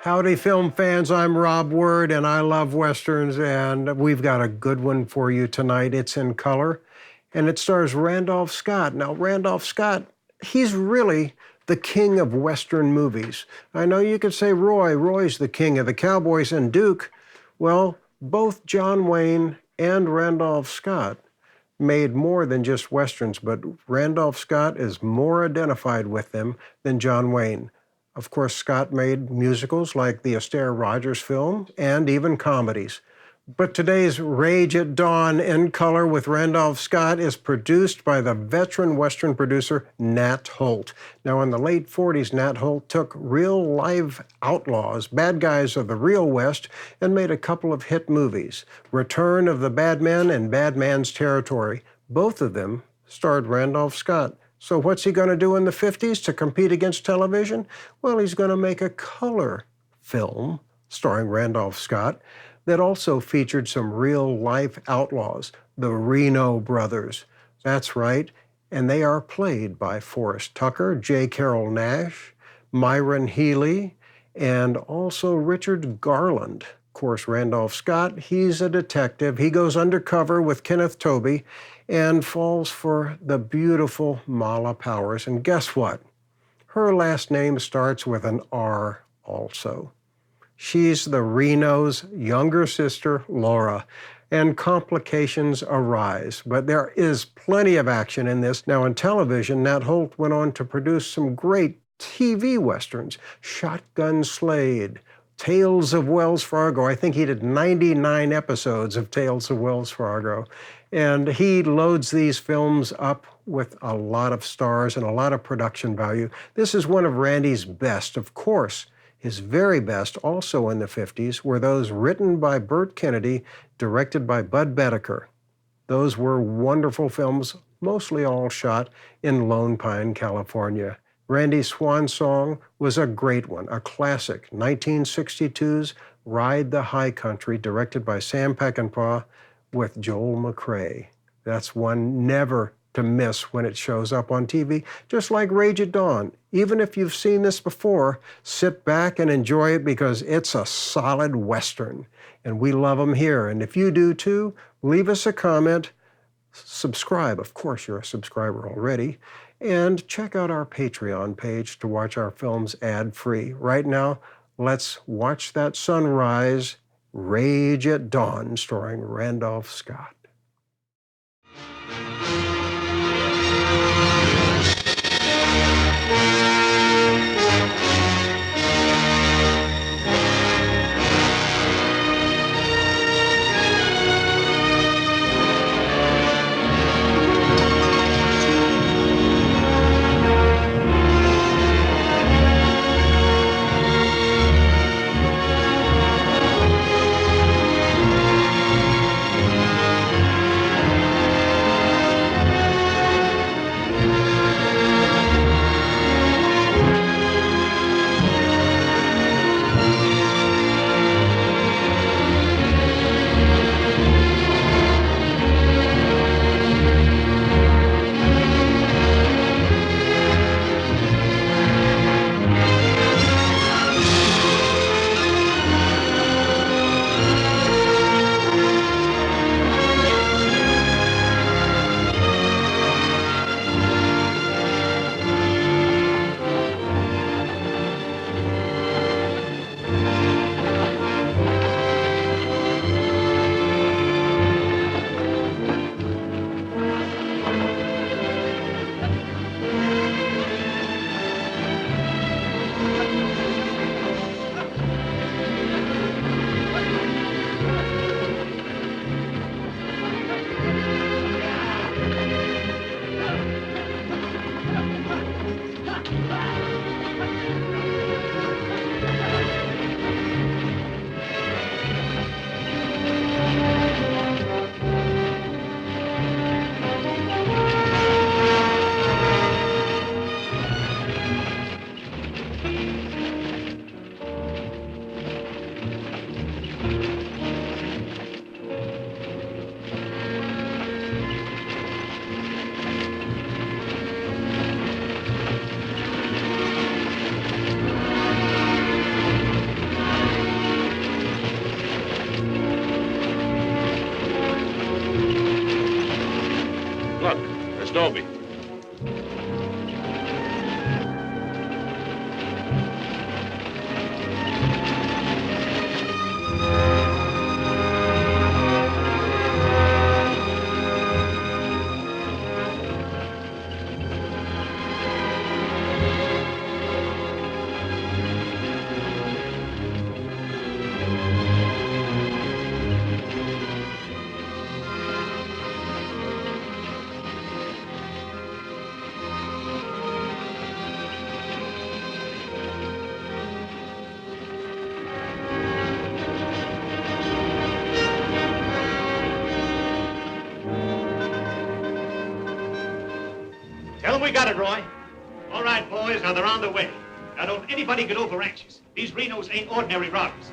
Howdy, film fans. I'm Rob Word, and I love Westerns, and we've got a good one for you tonight. It's in color, and it stars Randolph Scott. Now, Randolph Scott, he's really the king of Western movies. I know you could say Roy's the king of the cowboys, and Duke. Well, both John Wayne and Randolph Scott made more than just Westerns, but Randolph Scott is more identified with them than John Wayne. Of course, Scott made musicals like the Astaire Rogers film and even comedies. But today's Rage at Dawn in color with Randolph Scott is produced by the veteran Western producer Nat Holt. Now, in the late 40s, Nat Holt took real live outlaws, bad guys of the real West, and made a couple of hit movies, Return of the Bad Men and BADMAN'S Territory. Both of them starred Randolph Scott. So what's he going to do in the 50s to compete against television? Well, he's going to make a color film starring Randolph Scott that also featured some real-life outlaws, the Reno brothers. That's right, and they are played by Forrest Tucker, Carrol Naish, Myron Healey, and also Richard Garland. Of course, Randolph Scott, he's a detective. He goes undercover with Kenneth Tobey and falls for the beautiful Mala Powers. And guess what? Her last name starts with an R also. She's the Reno's younger sister, Laura, and complications arise. But there is plenty of action in this. Now, in television, Nat Holt went on to produce some great TV Westerns, Shotgun Slade, Tales of Wells Fargo. I think he did 99 episodes of Tales of Wells Fargo. And he loads these films up with a lot of stars and a lot of production value. This is one of Randy's best. Of course, his very best, also in the 50s, were those written by Burt Kennedy, directed by Bud Boetticher. Those were wonderful films, mostly all shot in Lone Pine, California. Randy's swan song was a great one, a classic, 1962's Ride the High Country, directed by Sam Peckinpah with Joel McCrea. That's one never to miss when it shows up on TV, just like Rage at Dawn. Even if you've seen this before, sit back and enjoy it because it's a solid Western, and we love them here. And if you do too, leave us a comment, subscribe. Of course, you're a subscriber already. And check out our Patreon page to watch our films ad-free. Right now, let's watch that sunrise, Rage at Dawn, starring Randolph Scott. we got it, Roy. All right, boys, now they're on the way. Now, don't anybody get overanxious. These Renos ain't ordinary robbers.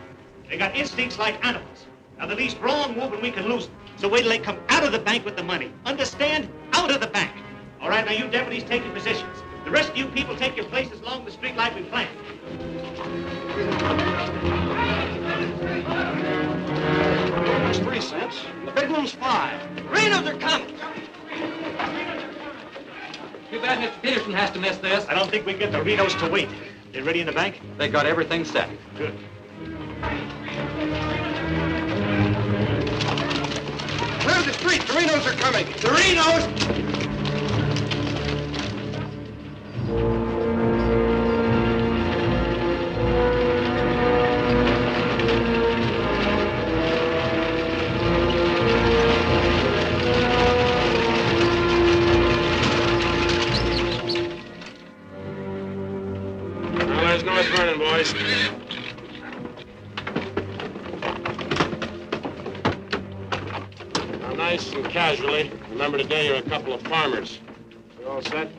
They got instincts like animals. Now, the least wrong move and we can lose them. So wait till they come out of the bank with the money. Understand? Out of the bank. All right, now you deputies take your positions. The rest of you people take your places along the street like we planned. It's 3 cents. The big one's 5. Renos are coming. Too bad Mr. Peterson has to miss this. I don't think we can get the Renos to wait. They ready in the bank? They got everything set. Good. Clear the street. The Renos are coming. The Renos! Boys. Now, nice and casually, remember today you're a couple of farmers. You all set?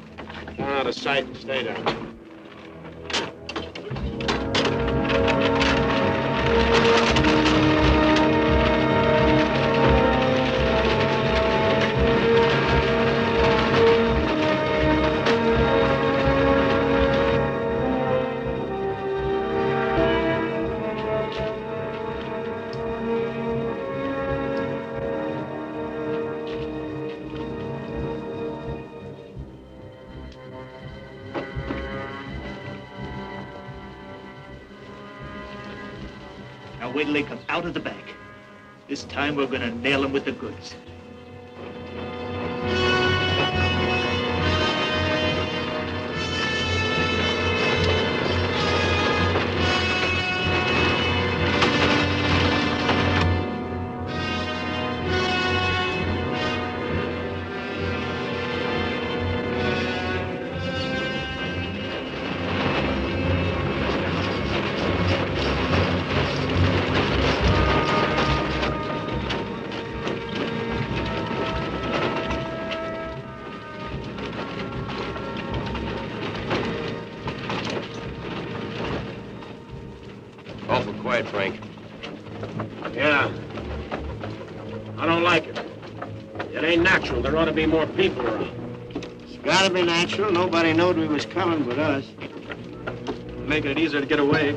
Down out of sight and stay down. Wait till they come out of the bank. This time we're gonna nail them with the goods. Quiet, Frank. Yeah. I don't like it. It ain't natural. There ought to be more people around. It's gotta be natural. Nobody knowed we was coming but us. Making it easier to get away.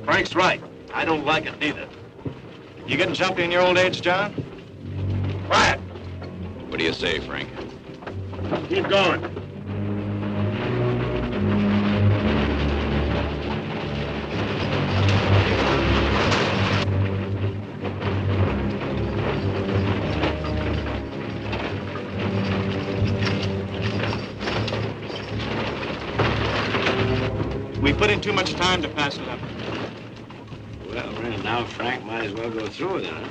Frank's right. I don't like it neither. You getting jumpy in your old age, John? Quiet. What do you say, Frank? Keep going. We put in too much time to pass it up. Well, now Frank might as well go through with it, huh?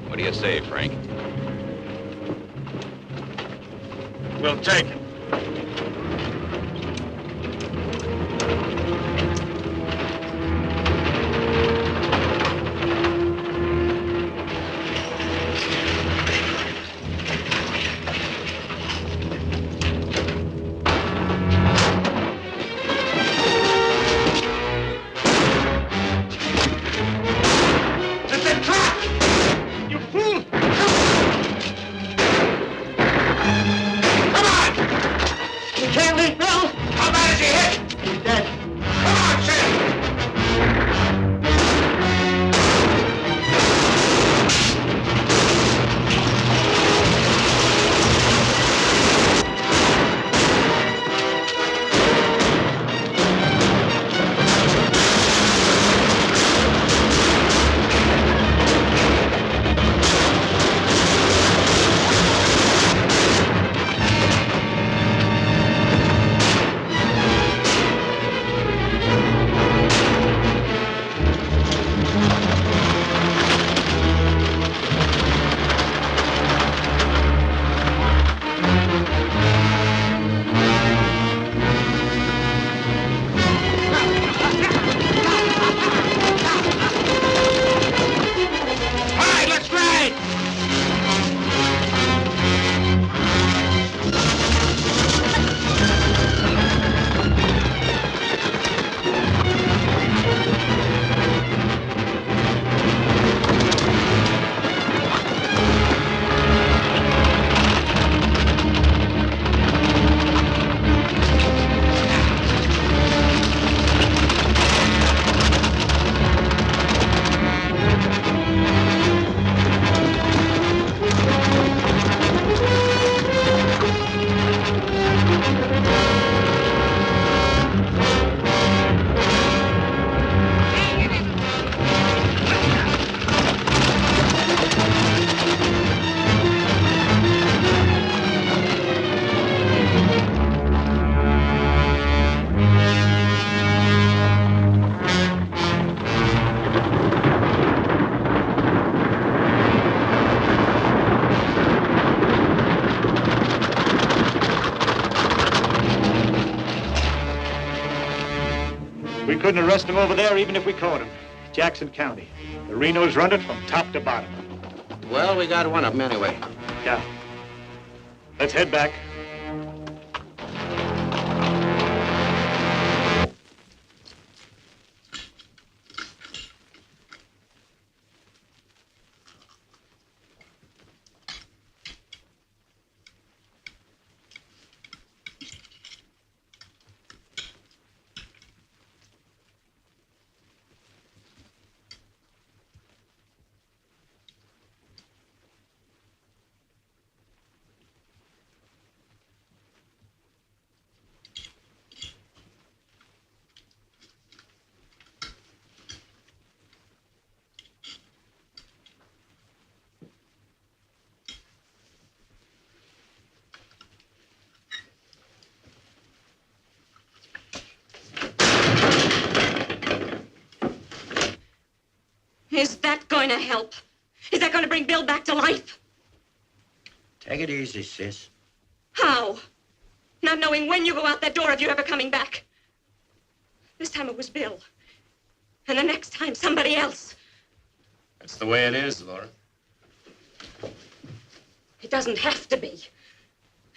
What do you say, Frank? We'll take it. We couldn't arrest him over there even if we caught him. Jackson County. The Renos run it from top to bottom. Well, we got one of them anyway. Yeah. Let's head back. Is that going to help? Is that going to bring Bill back to life? Take it easy, sis. How? Not knowing when you go out that door if you're ever coming back. This time it was Bill. And the next time, somebody else. That's the way it is, Laura. It doesn't have to be.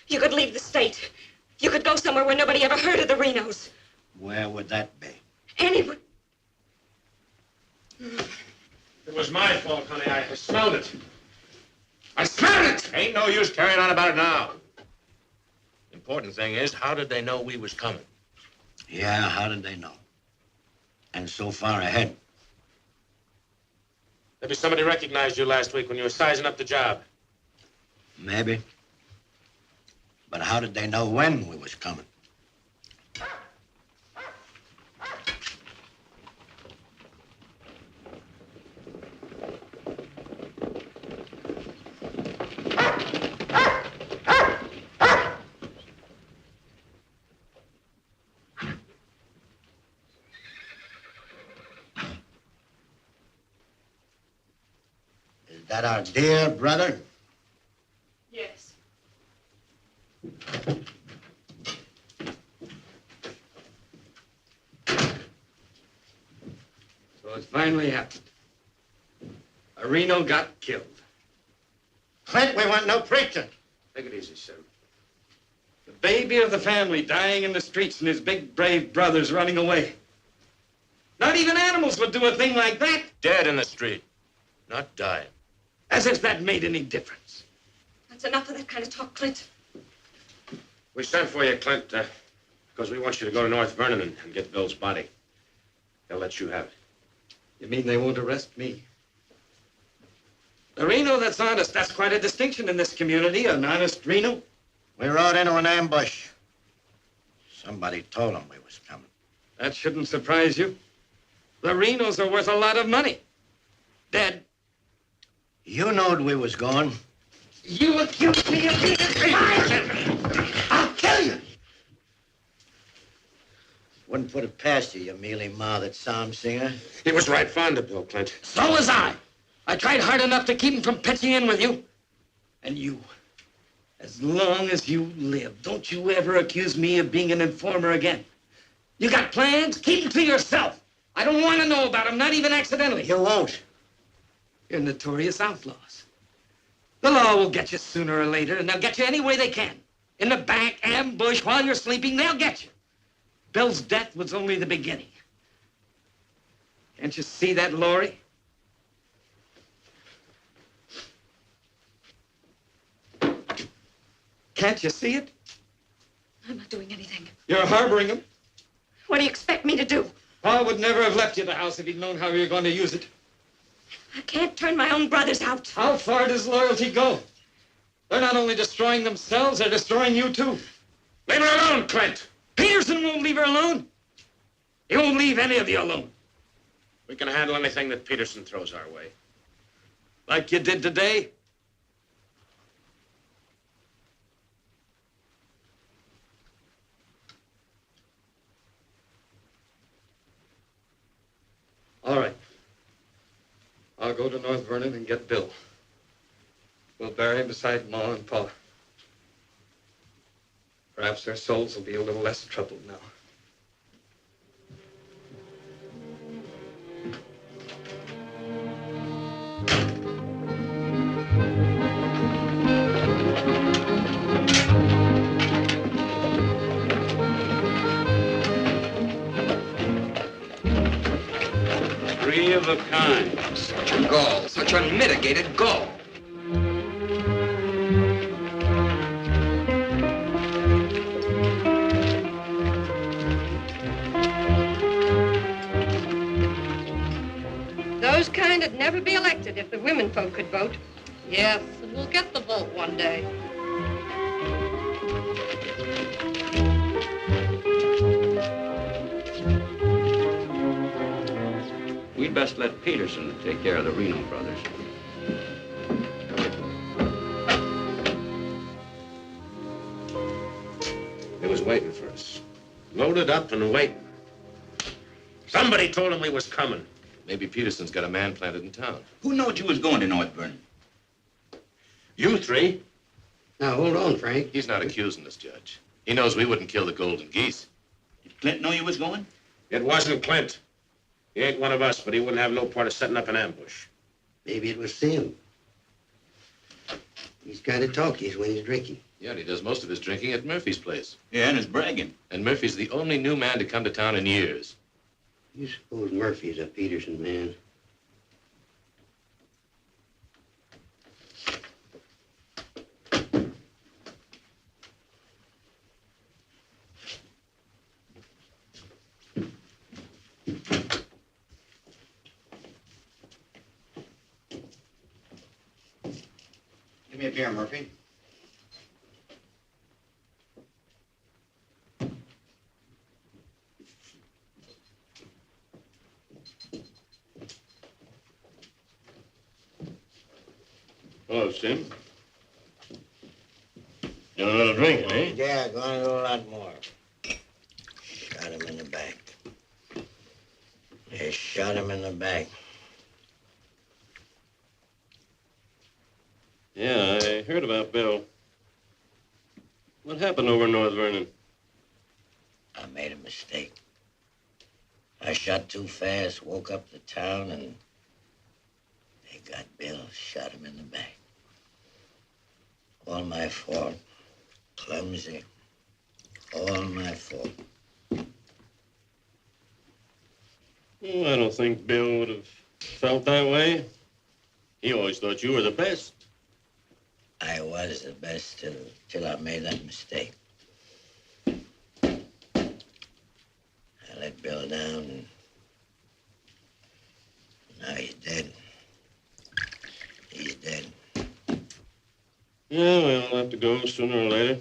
You could leave the state. You could go somewhere where nobody ever heard of the Renos. Where would that be? Anywhere. It was my fault, honey. I smelled it. I smelled it! Ain't no use carrying on about it now. Important thing is, how did they know we was coming? Yeah, how did they know? And so far ahead. Maybe somebody recognized you last week when you were sizing up the job. Maybe. But how did they know when we was coming? Is that our dear brother? Yes. So it finally happened. A Reno got killed. Clint, we want no preaching. Take it easy, Sim. The baby of the family dying in the streets and his big, brave brothers running away. Not even animals would do a thing like that. Dead in the street, not dying. As if that made any difference. That's enough of that kind of talk, Clint. We sent for you, Clint, because we want you to go to North Vernon and get Bill's body. They'll let you have it. You mean they won't arrest me? A Reno that's honest, that's quite a distinction in this community, an honest Reno. We rode into an ambush. Somebody told them we was coming. That shouldn't surprise you. The Renos are worth a lot of money. Dead. You knowed we was going. You accuse me of being a traitor. I'll kill you. Wouldn't put it past you, you mealy-mouthed psalm singer. He was right fond of Bill, Clint. So was I. I tried hard enough to keep him from pitching in with you. And you, as long as you live, don't you ever accuse me of being an informer again. You got plans? Keep them to yourself. I don't want to know about them, not even accidentally. You won't. You're notorious outlaws. The law will get you sooner or later, and they'll get you any way they can. In the back, ambush, while you're sleeping, they'll get you. Bill's death was only the beginning. Can't you see that, Laurie? Can't you see it? I'm not doing anything. You're harboring him. What do you expect me to do? Pa would never have left you the house if he'd known how you were going to use it. I can't turn my own brothers out. How far does loyalty go? They're not only destroying themselves, they're destroying you, too. Leave her alone, Clint. Peterson won't leave her alone. He won't leave any of you alone. We can handle anything that Peterson throws our way. Like you did today. All right. I'll go to North Vernon and get Bill. We'll bury him beside Ma and Pa. Perhaps their souls will be a little less troubled now. Three of a kind. Such a gall, such unmitigated gall. Those kind would never be elected if the women folk could vote. Yes, and we'll get the vote one day. We'd best let Peterson take care of the Reno brothers. He was waiting for us. Loaded up and waiting. Somebody told him we was coming. Maybe Peterson's got a man planted in town. Who knowed you was going to North Vernon? You three. Now, hold on, Frank. He's not accusing us, Judge. He knows we wouldn't kill the golden geese. Did Clint know you was going? It wasn't Clint. He ain't one of us, but he wouldn't have no part of setting up an ambush. Maybe it was Sim. He's kind of talkies when he's drinking. Yeah, and he does most of his drinking at Murphy's place. Yeah, and is bragging. And Murphy's the only new man to come to town in years. You suppose Murphy's a Peterson man? Give me a beer, Murphy. Hello, Sim. You want another drink, eh? Yeah, going to do a lot more. Shot him in the back. They shot him in the back. Yeah, I heard about Bill. What happened over in North Vernon? I made a mistake. I shot too fast, woke up the town, and they got Bill, shot him in the back. All my fault. Clumsy. All my fault. Well, I don't think Bill would have felt that way. He always thought you were the best. I was the best till I made that mistake. I let Bill down, and now he's dead. He's dead. Yeah, well, I'll have to go sooner or later.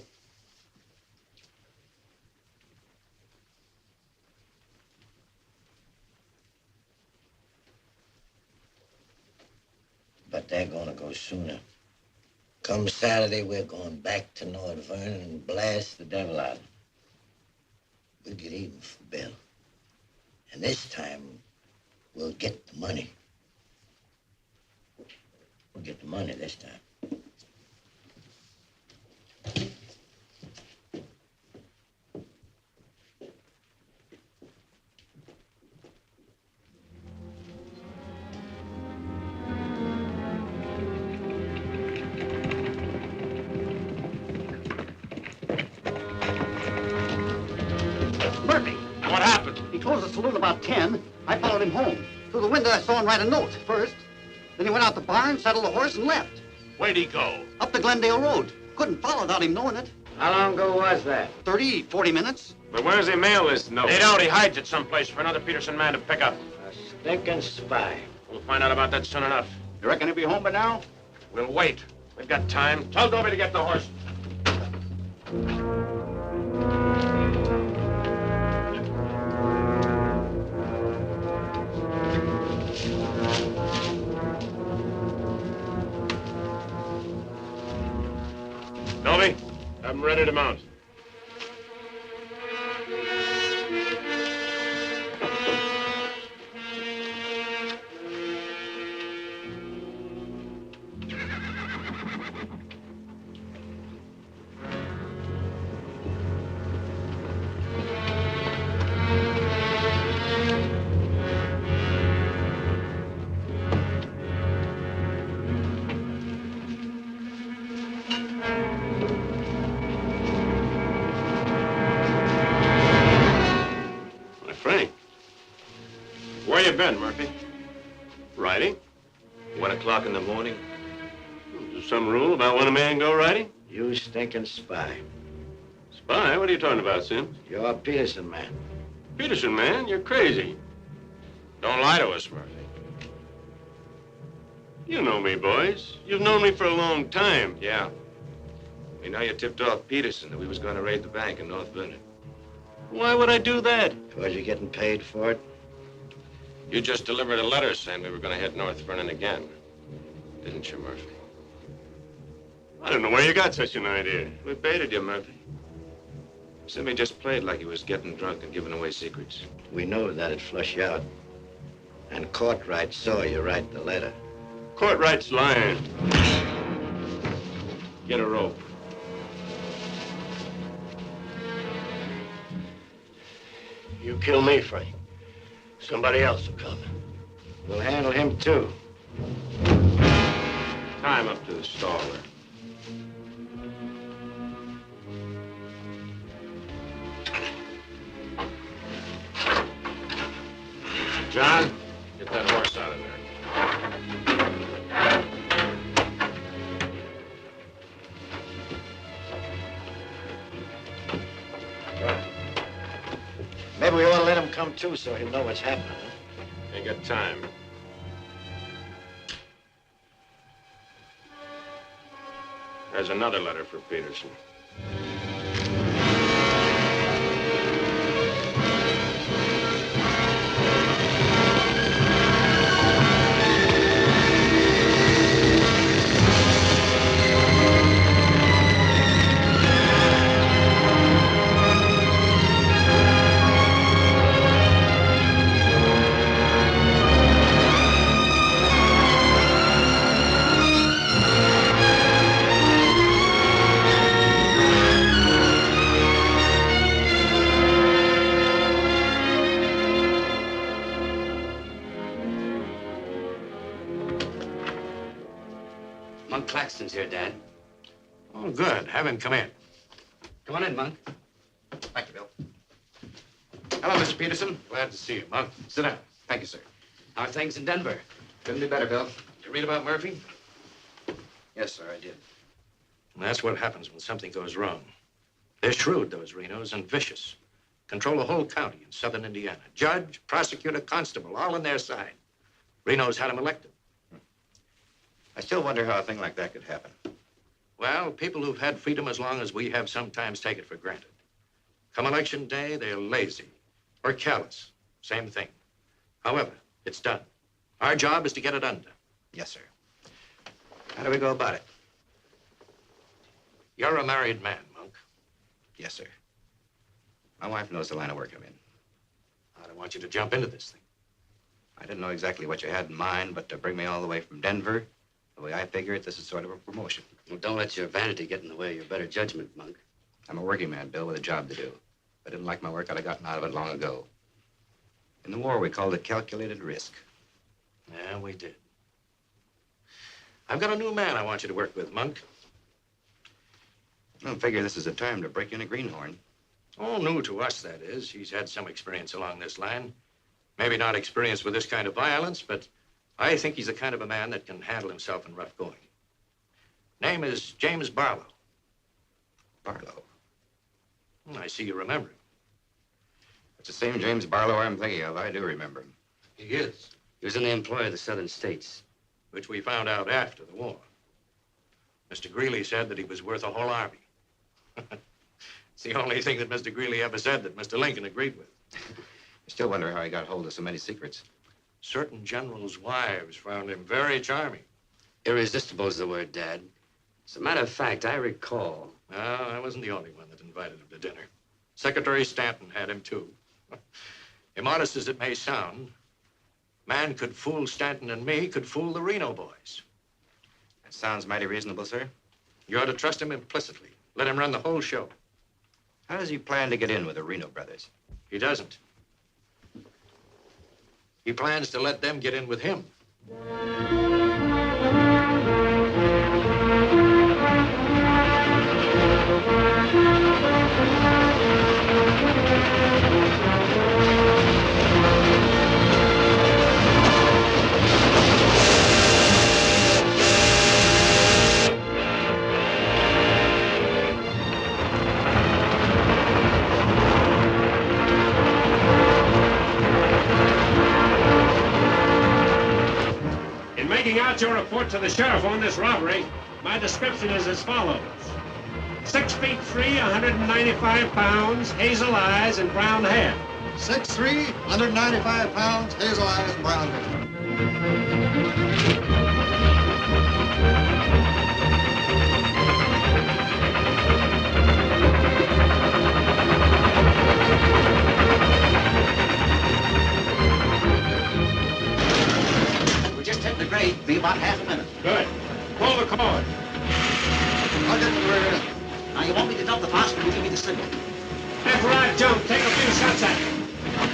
But they're gonna go sooner. Come Saturday, we're going back to North Vernon and blast the devil out of them. We'll get even for Bill. And this time, we'll get the money. We'll get the money this time. Murphy, What happened? he closed the saloon about 10. I followed him home. Through the window, I saw him write a note first. Then he went out the barn, saddled the horse, and left. Where'd he go? Up the Glendale Road. Couldn't follow without him knowing it. How long ago was that? 30, 40 minutes. But where does he mail this note? He don't. He hides it someplace for another Peterson man to pick up. A stinking spy. We'll find out about that soon enough. You reckon he'll be home by now? We'll wait. We've got time. Tell Dobie to get the horse. I'm ready to mount. Where you been, Murphy? Riding? 1 o'clock in the morning. Is there some rule about when a man go riding? You stinking spy. Spy? What are you talking about, Sims? You're a Peterson man. Peterson, man, you're crazy. Don't lie to us, Murphy. You know me, boys. You've known me for a long time. Yeah. We know you tipped off Peterson that we was going to raid the bank in North Vernon. Why would I do that? Because you're getting paid for it? You just delivered a letter saying we were going to hit North Vernon again. Didn't you, Murphy? I don't know where you got such an idea. We baited you, Murphy. Simmy just played like he was getting drunk and giving away secrets. We know that'd flush you out. And Courtright saw you write the letter. Courtright's lying. Get a rope. You kill me, Frank. Somebody else will come. We'll handle him, too. Tie him up to the stall there. John, get that horse out of there. Maybe we ought to let him come, too, so he'll know what's happening, huh? Ain't got time. There's another letter for Peterson. Monk Claxton's here, Dad. Oh, good. Have him come in. Come on in, Monk. Thank you, Bill. Hello, Mr. Peterson. Glad to see you, Monk. Sit down. Thank you, sir. How are things in Denver? Couldn't be better, Bill. Did you read about Murphy? Yes, sir, I did. And that's what happens when something goes wrong. They're shrewd, those Renos, and vicious. Control the whole county in southern Indiana. Judge, prosecutor, constable, all on their side. Renos had him elected. I still wonder how a thing like that could happen. Well, people who've had freedom as long as we have sometimes take it for granted. Come election day, they're lazy or callous. Same thing. However, it's done. Our job is to get it undone. Yes, sir. How do we go about it? You're a married man, Monk. Yes, sir. My wife knows the line of work I'm in. I don't want you to jump into this thing. I didn't know exactly what you had in mind, but to bring me all the way from Denver, the way I figure it, this is sort of a promotion. Well, don't let your vanity get in the way of your better judgment, Monk. I'm a working man, Bill, with a job to do. If I didn't like my work, I'd have gotten out of it long ago. In the war, we called it calculated risk. Yeah, we did. I've got a new man I want you to work with, Monk. I don't figure this is a time to break in a greenhorn. Oh, new to us, that is. He's had some experience along this line. Maybe not experience with this kind of violence, but I think he's the kind of a man that can handle himself in rough going. Name is James Barlow. Barlow? I see you remember him. It's the same James Barlow I'm thinking of. I do remember him. He is. He was in the employ of the southern states. Which we found out after the war. Mr. Greeley said that he was worth a whole army. It's the only thing that Mr. Greeley ever said that Mr. Lincoln agreed with. I still wonder how he got hold of so many secrets. Certain generals' wives found him very charming. Irresistible is the word, Dad. As a matter of fact, I recall No, I wasn't the only one that invited him to dinner. Secretary Stanton had him, too. Immodest as it may sound, man could fool Stanton and me, could fool the Reno boys. That sounds mighty reasonable, sir. You ought to trust him implicitly. Let him run the whole show. How does he plan to get in with the Reno brothers? He doesn't. He plans to let them get in with him. In making out your report to the sheriff on this robbery, my description is as follows. 6 feet 3, 195 pounds, hazel eyes, and brown hair. 6'3", 195 pounds, hazel eyes, and brown hair. We just hit the grade. Be about half a minute. Good. Pull the cord. I'll get to the rear end. Now, you want me to dump the box, or you give me the signal? After I jump, take a few shots at him.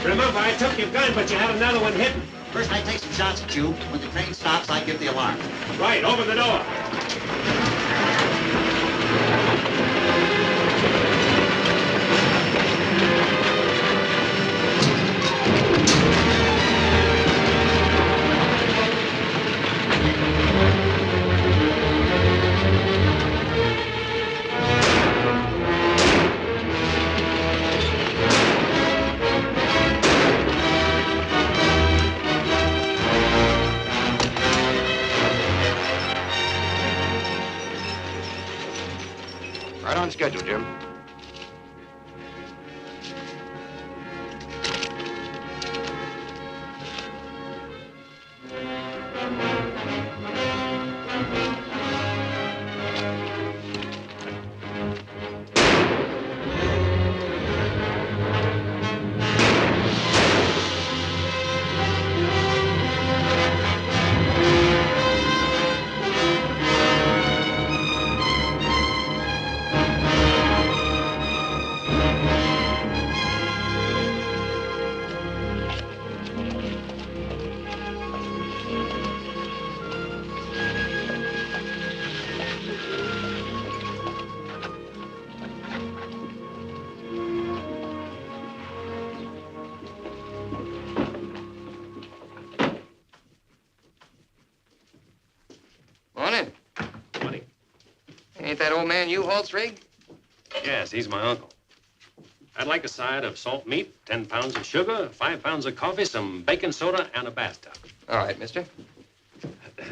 Remember, I took your gun, but you had another one hidden. First, I take some shots at you. When the train stops, I give the alarm. Right, open the door. Right on schedule, Jim. Morning. Morning. Ain't that old man U-Halt's rig? Yes, he's my uncle. I'd like a side of salt meat, 10 pounds of sugar, 5 pounds of coffee, some baking soda, and a bathtub. All right, mister.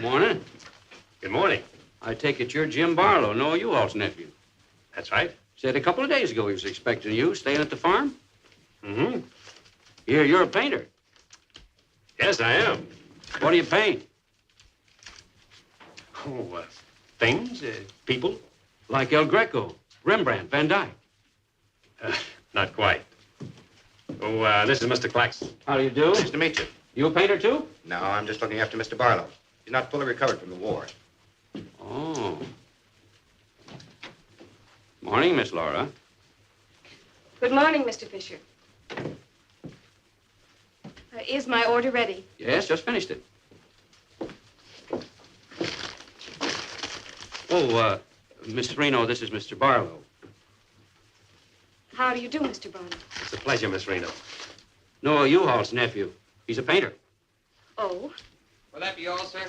Morning. Good morning. I take it you're Jim Barlow, Noah U-Halt's nephew. That's right. Said a couple of days ago he was expecting you, staying at the farm. Mm-hmm. Here, you're a painter. Yes, I am. What do you paint? Oh, things, people. Like El Greco, Rembrandt, Van Dyke. Not quite. Oh, this is Mr. Claxton. How do you do? Nice to meet you. You a painter, too? No, I'm just looking after Mr. Barlow. He's not fully recovered from the war. Oh. Morning, Miss Laura. Good morning, Mr. Fisher. Is my order ready? Yes, just finished it. Oh, Miss Reno, this is Mr. Barlow. How do you do, Mr. Barlow? It's a pleasure, Miss Reno. Noah U-Halt's nephew. He's a painter. Oh? Will that be all, sir?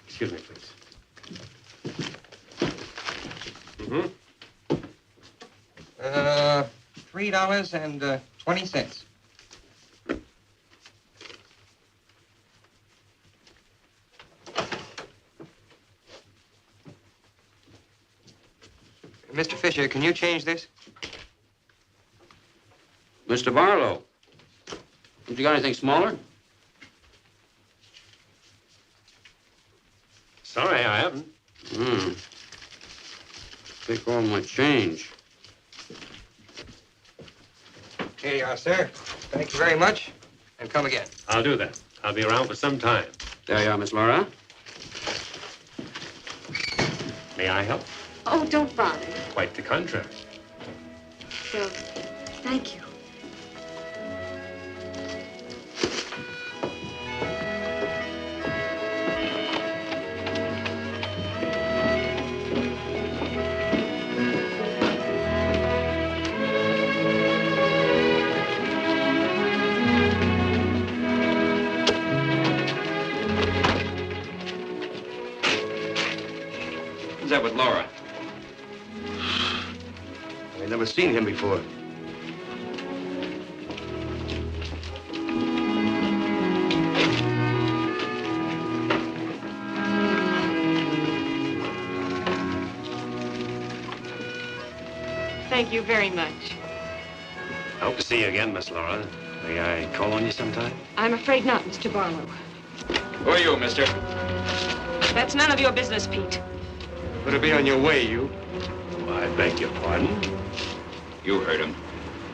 Excuse me, please. Mm-hmm. $3.20. Mr. Fisher, can you change this? Mr. Barlow. Have you got anything smaller? Sorry, I haven't. Take all my change. Here you are, sir. Thank you very much. And come again. I'll do that. I'll be around for some time. There you are, Miss Laura. May I help? Oh, don't bother. Quite the contrary. Well, thank you. Who's that with Laura? I've never seen him before. Thank you very much. Hope to see you again, Miss Laura. May I call on you sometime? I'm afraid not, Mr. Barlow. Who are you, mister? That's none of your business, Pete. Better be on your way, you. Oh, I beg your pardon. You heard him.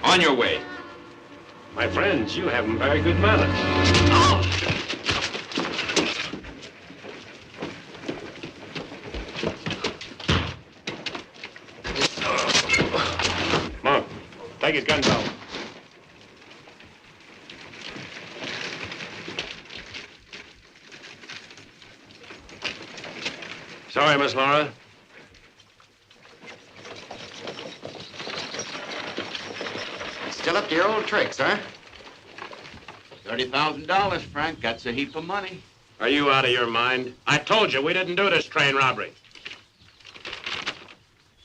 On your way. My friends, you have very good manners. Come on, take his gun belt. Sorry, Miss Laura. Still up to your old tricks, huh? $30,000, Frank. That's a heap of money. Are you out of your mind? I told you we didn't do this train robbery.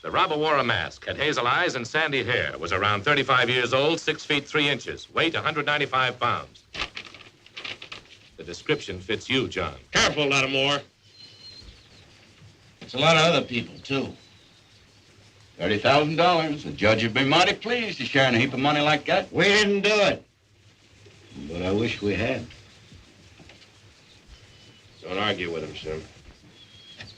The robber wore a mask, had hazel eyes and sandy hair, was around 35 years old, 6 feet 3 inches, weight 195 pounds. The description fits you, John. Careful, Lattimore. It's a lot of other people, too. $30,000. The judge would be mighty pleased to share in a heap of money like that. We didn't do it. But I wish we had. Don't argue with him, sir.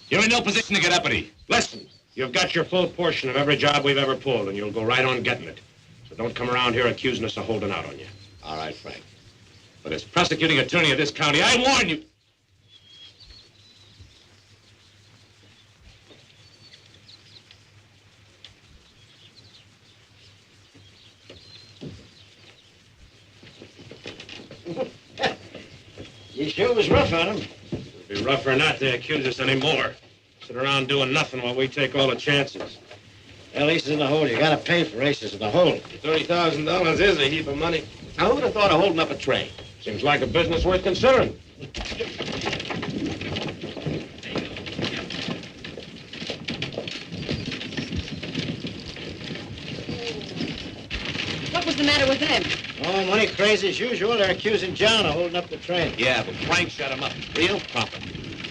You're in no position to get uppity. Listen, you've got your full portion of every job we've ever pulled, and you'll go right on getting it. So don't come around here accusing us of holding out on you. All right, Frank. But as prosecuting attorney of this county, I warn you. You sure was rough on him. It'd be rougher not to accuse us anymore. Sit around doing nothing while we take all the chances. Well, aces in the hole. You gotta pay for aces in the hole. $30,000 is a heap of money. Now, who would have thought of holding up a train? Seems like a business worth considering. What was the matter with them? Oh, money crazy as usual. They're accusing John of holding up the train. Yeah, but Frank shut him up. Real proper.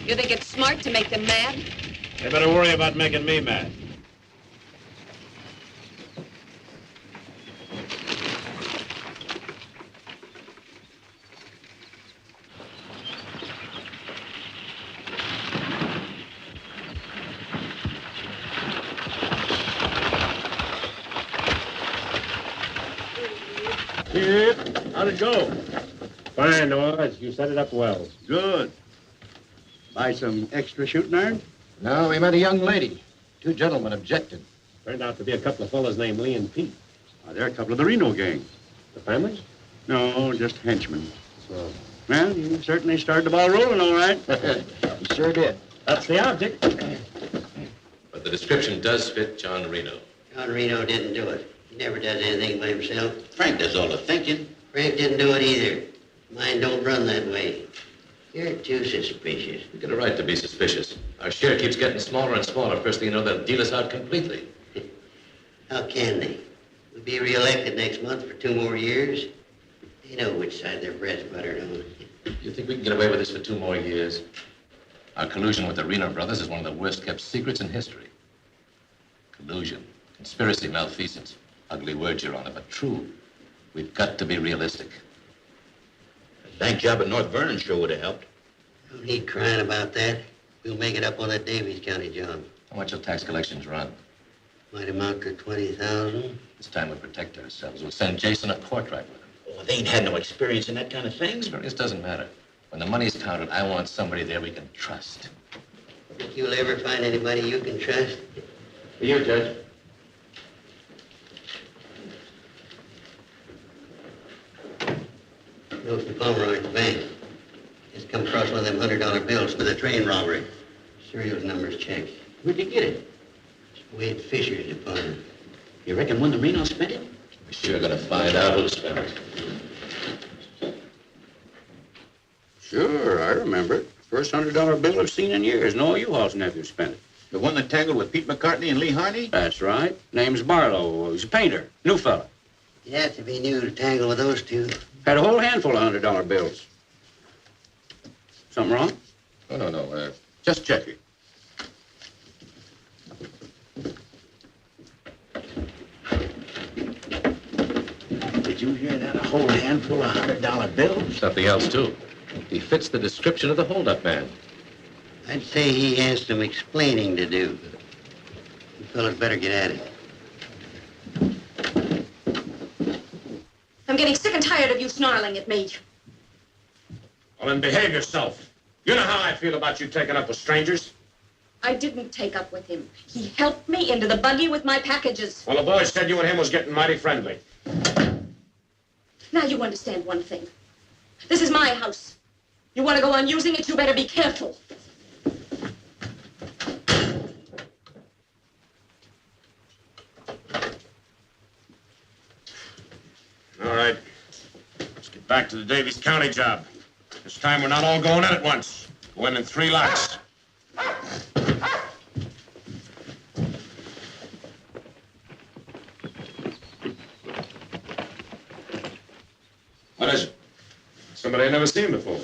You think it's smart to make them mad? They better worry about making me mad. Kid, how'd it go? Fine, Oz. You set it up well. Good. Buy some extra shooting iron? No, we met a young lady. 2 gentlemen objected. Turned out to be a couple of fellas named Lee and Pete. They're a couple of the Reno gang. The families? No, just henchmen. So, Well, you certainly started the ball rolling, all right. You sure did. that's the object. But the description does fit John Reno. John Reno didn't do it. He never does anything by himself. Frank does all the thinking. Frank didn't do it either. Mine don't run that way. You're too suspicious. You get a right to be suspicious. Our share keeps getting smaller and smaller. First thing you know, they'll deal us out completely. How can they? We'll be reelected next month for 2 more years. They know which side their bread's buttered on. You think we can get away with this for 2 more years? Our collusion with the Reno brothers is one of the worst kept secrets in history. Collusion, conspiracy, malfeasance. Ugly words, Your Honor, but true. We've got to be realistic. The bank job at North Vernon sure would have helped. No need crying about that. We'll make it up on that Davies County job. How much will tax collections run? Might amount to 20,000. This time we protect ourselves. We'll send Jason a portrait with him. Oh, they ain't had no experience in that kind of thing. Experience doesn't matter. When the money's counted, I want somebody there we can trust. Think you'll ever find anybody you can trust? For you, Judge. Note the plumber on the bank. Just come across one of them $100 bills for the train robbery. Serial numbers checked. Where'd you get it? Wade Fisher's department. You reckon one of the Reno spent it? We're sure gonna find out who spent it. Sure, I remember it. First $100 bill I've seen in years. Noah U-Haul's nephew spent it. The one that tangled with Pete McCartney and Lee Harney? That's right. Name's Barlow. He's a painter. New fella. You have to be new to tangle with those two. Had a whole handful of $100 bills. Something wrong? Oh, no. Just checking. Did you hear that? A whole handful of $100 bills? Something else, too. He fits the description of the holdup man. I'd say he has some explaining to do. You fellas better get at it. I'm getting sick and tired of you snarling at me. Well, then behave yourself. You know how I feel about you taking up with strangers. I didn't take up with him. He helped me into the buggy with my packages. Well, the boys said you and him was getting mighty friendly. Now you understand one thing. This is my house. You want to go on using it, you better be careful. All right. Let's get back to the Davies County job. This time we're not all going in at once. Go in 3 lots. What is it? Somebody I've never seen before.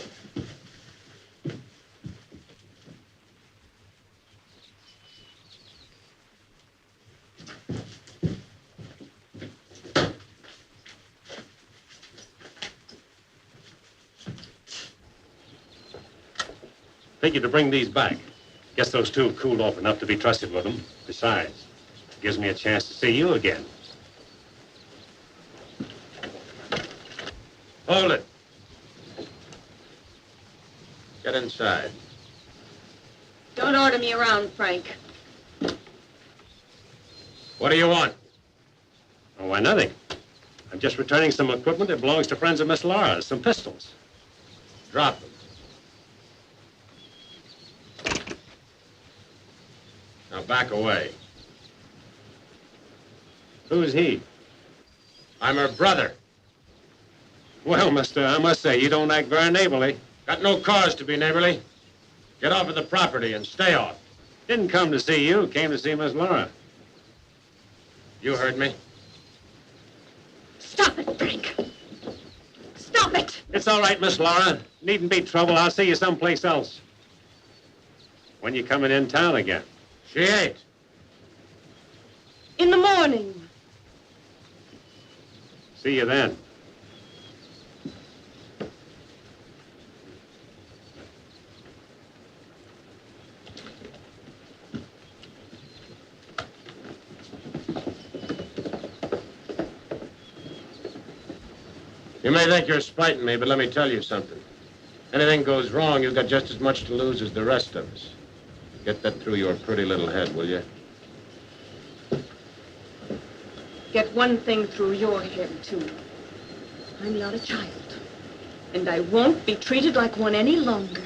Figured to bring these back. Guess those two have cooled off enough to be trusted with them. Besides, it gives me a chance to see you again. Hold it. Get inside. Don't order me around, Frank. What do you want? Oh, why, nothing. I'm just returning some equipment that belongs to friends of Miss Laura's, some pistols. Drop them. Now back away. Who's he? I'm her brother. Well, mister, I must say, you don't act very neighborly. Got no cause to be neighborly. Get off of the property and stay off. Didn't come to see you, came to see Miss Laura. You heard me. Stop it, Frank. Stop it. It's all right, Miss Laura. Needn't be trouble. I'll see you someplace else. When you coming in town again? She ain't. In the morning. See you then. You may think you're spiting me, but let me tell you something. Anything goes wrong, you've got just as much to lose as the rest of us. Get that through your pretty little head, will you? Get one thing through your head, too. I'm not a child. And I won't be treated like one any longer.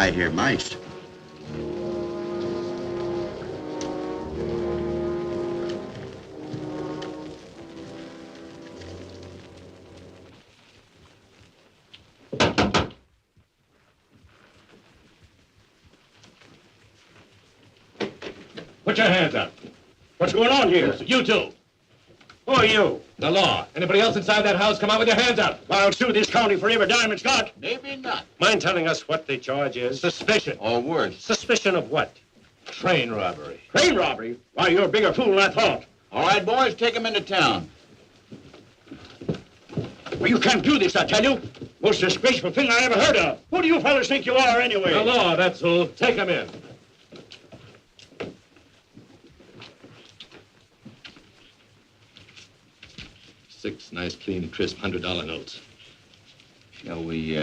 I hear mice. Put your hands up. What's going on here? You two. Who are you? The law. Anybody else inside that house, come out with your hands up. I'll sue this county for every dime it's got. Maybe not. Mind telling us what the charge is? Suspicion. Or worse. Suspicion of what? Train robbery. Train robbery? Why, you're a bigger fool than I thought. All right, boys, take him into town. Well, you can't do this, I tell you. Most disgraceful thing I ever heard of. Who do you fellas think you are, anyway? The law, that's who. Take him in. Six nice, clean, crisp $100 notes. Shall we,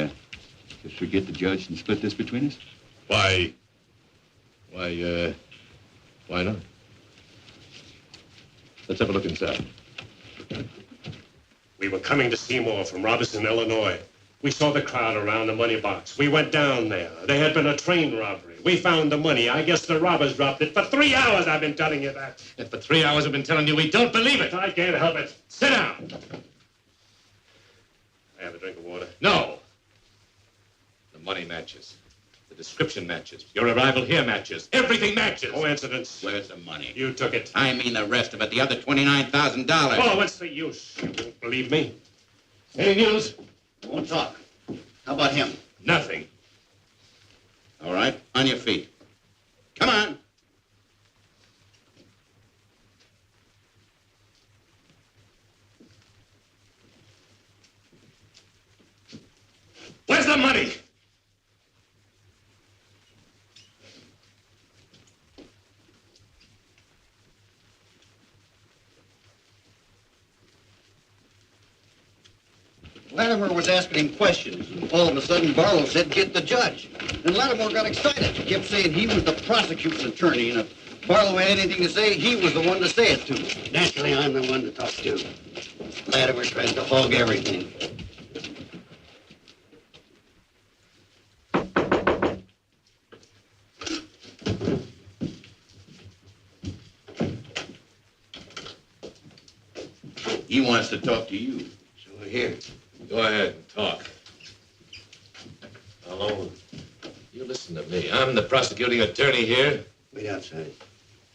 just forget the judge and split this between us? Why not? Let's have a look inside. We were coming to Seymour from Robertson, Illinois. We saw the crowd around the money box. We went down there. There had been a train robbery. We found the money. I guess the robbers dropped it. For 3 hours I've been telling you that. And for 3 hours I've been telling you we don't believe it. I can't help it. Sit down. I have a drink of water? No. The money matches. The description matches. Your arrival here matches. Everything matches. Coincidence. Where's the money? You took it. I mean the rest of it, the other $29,000. Oh, what's the use? You won't believe me. Any news? Won't talk. How about him? Nothing. All right, on your feet. Come on. Where's the money? Lattimore was asking him questions. All of a sudden, Barlow said, "Get the judge." And Lattimore got excited. He kept saying he was the prosecutor's attorney, and if Barlow had anything to say, he was the one to say it to. Naturally, I'm the one to talk to. Lattimore tries to hog everything. He wants to talk to you. So here. Go ahead and talk. Alone. You listen to me. I'm the prosecuting attorney here. Wait outside.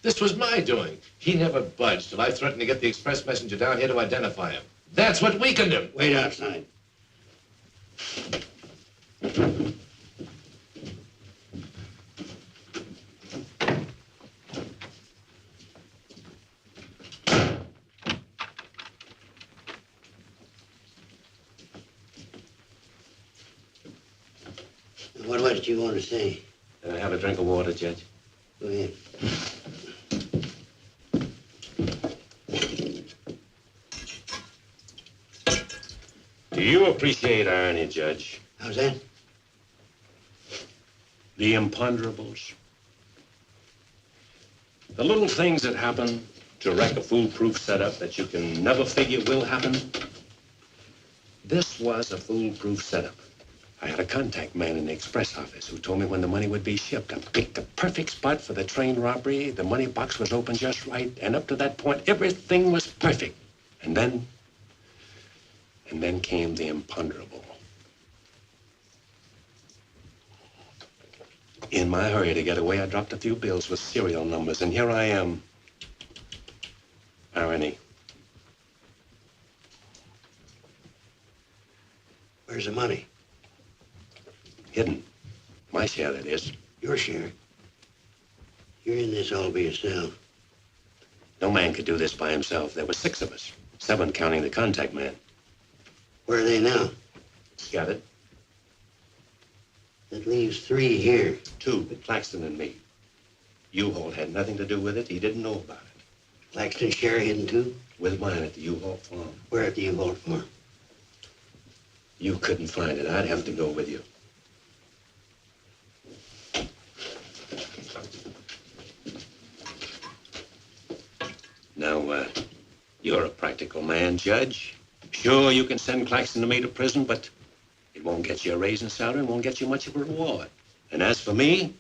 This was my doing. He never budged till I threatened to get the express messenger down here to identify him. That's what weakened him. Wait outside. What was it you want to say? Can I have a drink of water, Judge? Go ahead. Do you appreciate irony, Judge? How's that? The imponderables. The little things that happen to wreck a foolproof setup that you can never figure will happen. This was a foolproof setup. I had a contact man in the express office who told me when the money would be shipped. I picked the perfect spot for the train robbery. The money box was open just right. And up to that point, everything was perfect. And then came the imponderable. In my hurry to get away, I dropped a few bills with serial numbers, and here I am. Irony. Where's the money? Hidden. My share, that is. Your share. You're in this all by yourself. No man could do this by himself. There were 6 of us. 7 counting the contact man. Where are they now? Scattered. That leaves 3 here. 2, but Claxton and me. U-Haul had nothing to do with it. He didn't know about it. Claxton's share hidden too? With mine at the U-Haul farm. Where at the U-Haul farm? You couldn't find it. I'd have to go with you. Now, you're a practical man, Judge. Sure, you can send Claxton and me to prison, but it won't get you a raise in salary and won't get you much of a reward. And as for me,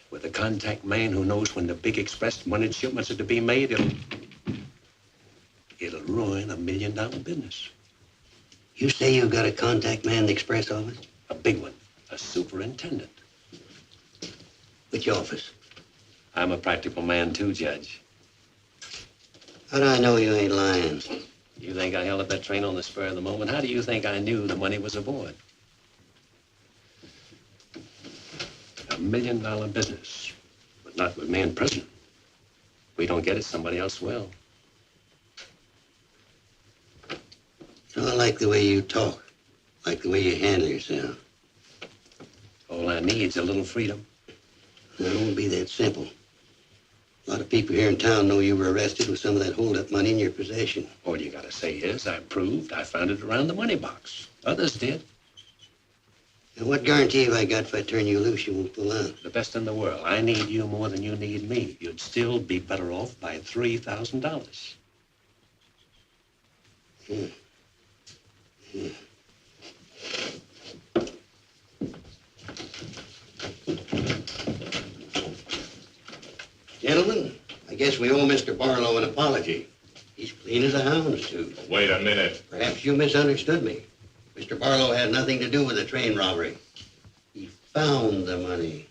with a contact man who knows when the big express money shipments are to be made, it'll ruin $1 million business. You say you got a contact man in the express office? A big one. A superintendent. Which office? I'm a practical man, too, Judge. How do I know you ain't lying? You think I held up that train on the spur of the moment? How do you think I knew the money was aboard? $1 million business, but not with me in prison. If we don't get it, somebody else will. So I like the way you talk, like the way you handle yourself. All I need's a little freedom. Now, it won't be that simple. A lot of people here in town know you were arrested with some of that hold-up money in your possession. All you gotta say is, I proved I found it around the money box. Others did. And what guarantee have I got if I turn you loose, you won't pull out? The best in the world. I need you more than you need me. You'd still be better off by $3,000. Gentlemen, I guess we owe Mr. Barlow an apology. He's clean as a hound's tooth. Wait a minute. Perhaps you misunderstood me. Mr. Barlow had nothing to do with the train robbery. He found the money.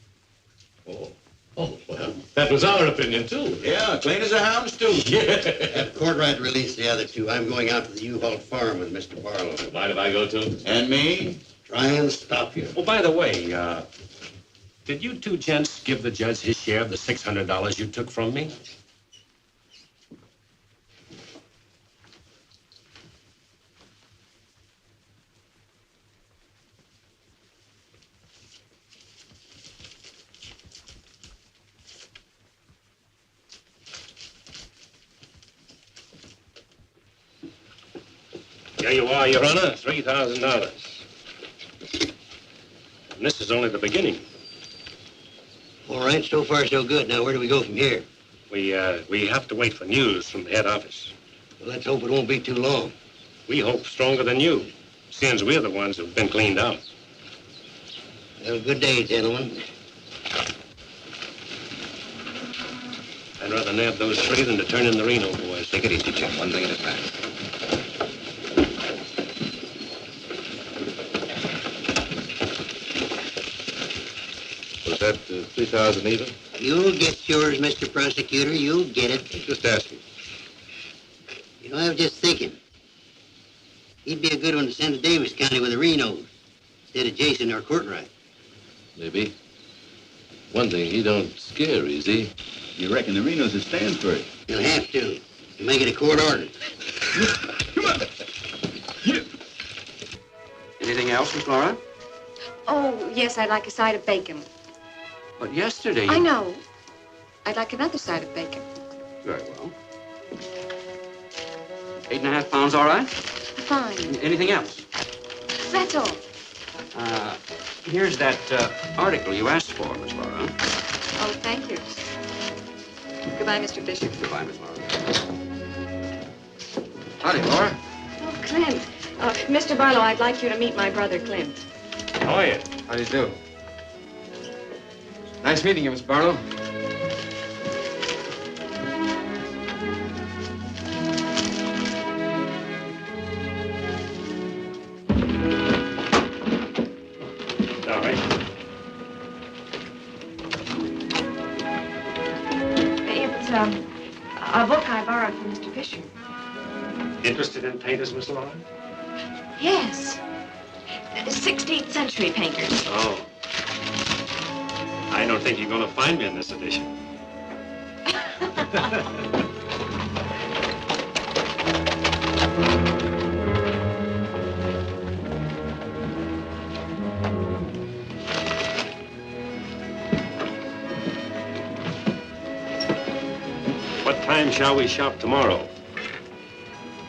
Oh, well, that was our opinion, too. Yeah, clean as a hound's tooth. Yeah. Have Courtright release the other two. I'm going out to the U-Haul farm with Mr. Barlow. Mind if I go, too? And me? Try and stop you. Oh, by the way, did you two gents give the judge his share of the $600 you took from me? Here you are, Your Honor, $3,000. And this is only the beginning. All right, so far so good. Now, where do we go from here? We have to wait for news from the head office. Well, let's hope it won't be too long. We hope stronger than you, since we're the ones who've been cleaned out. Well, good day, gentlemen. I'd rather nab those three than to turn in the Reno boys. Take it easy, Jim. One thing at a time. Was that 3,000 even? You'll get yours, Mr. Prosecutor. You'll get it. Just asking. You know, I was just thinking. He'd be a good one to send to Davis County with the Renos instead of Jason or Courtright. Maybe. One thing, he don't scare, is he? You reckon the Renos will stand for it? He'll have to. He'll make it a court order. Anything else, Miss Laura? Oh, yes, I'd like a side of bacon. But yesterday... I know. I'd like another side of bacon. Very well. 8.5 pounds, all right? Fine. Anything else? That's all. Here's that article you asked for, Miss Laura. Oh, thank you. Goodbye, Mr. Bishop. Goodbye, Miss Laura. Howdy, Laura. Oh, Clint. Mr. Barlow, I'd like you to meet my brother, Clint. How are you? How do you do? Nice meeting you, Miss Barlow. All right. It's a book I borrowed from Mr. Fisher. Interested in painters, Miss Laura? Yes. 16th century painters. Oh. I don't think you're going to find me in this edition. What time shall we shop tomorrow?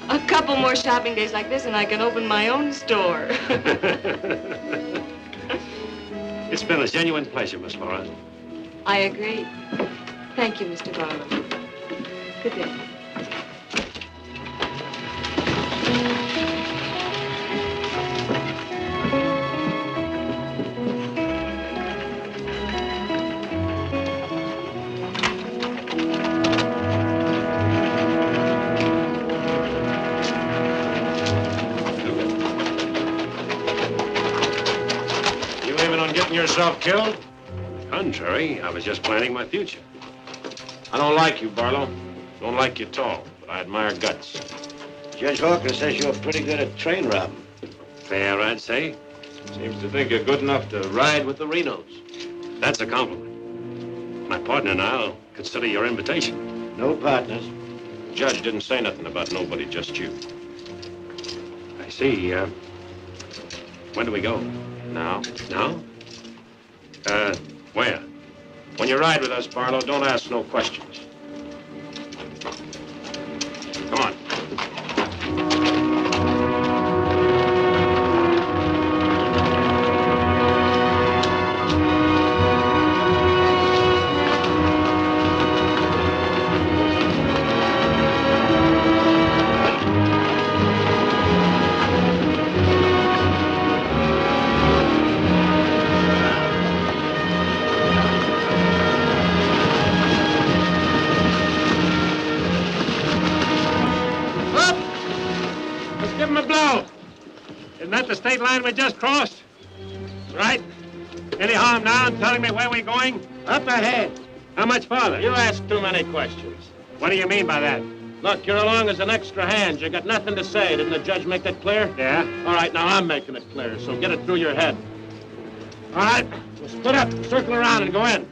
A couple more shopping days like this and I can open my own store. It's been a genuine pleasure, Miss Laura. I agree. Thank you, Mr. Barlow. Good day. Yourself killed? Contrary, I was just planning my future. I don't like you, Barlow. Don't like you at all, but I admire guts. Judge Hawkins says you're pretty good at train robbing. Fair, I'd say. Seems to think you're good enough to ride with the Renos. That's a compliment. My partner and I'll consider your invitation. No partners. The judge didn't say nothing about nobody, just you. I see. When do we go? Now? Now? Where? When you ride with us, Barlow, don't ask no questions. Come on. The state line we just crossed? Right? Any harm now in telling me where we're going? Up ahead. How much farther? You ask too many questions. What do you mean by that? Look, you're along as an extra hand. You got nothing to say. Didn't the judge make that clear? Yeah. All right, now I'm making it clear, so get it through your head. All right, we'll split up, circle around, and go in.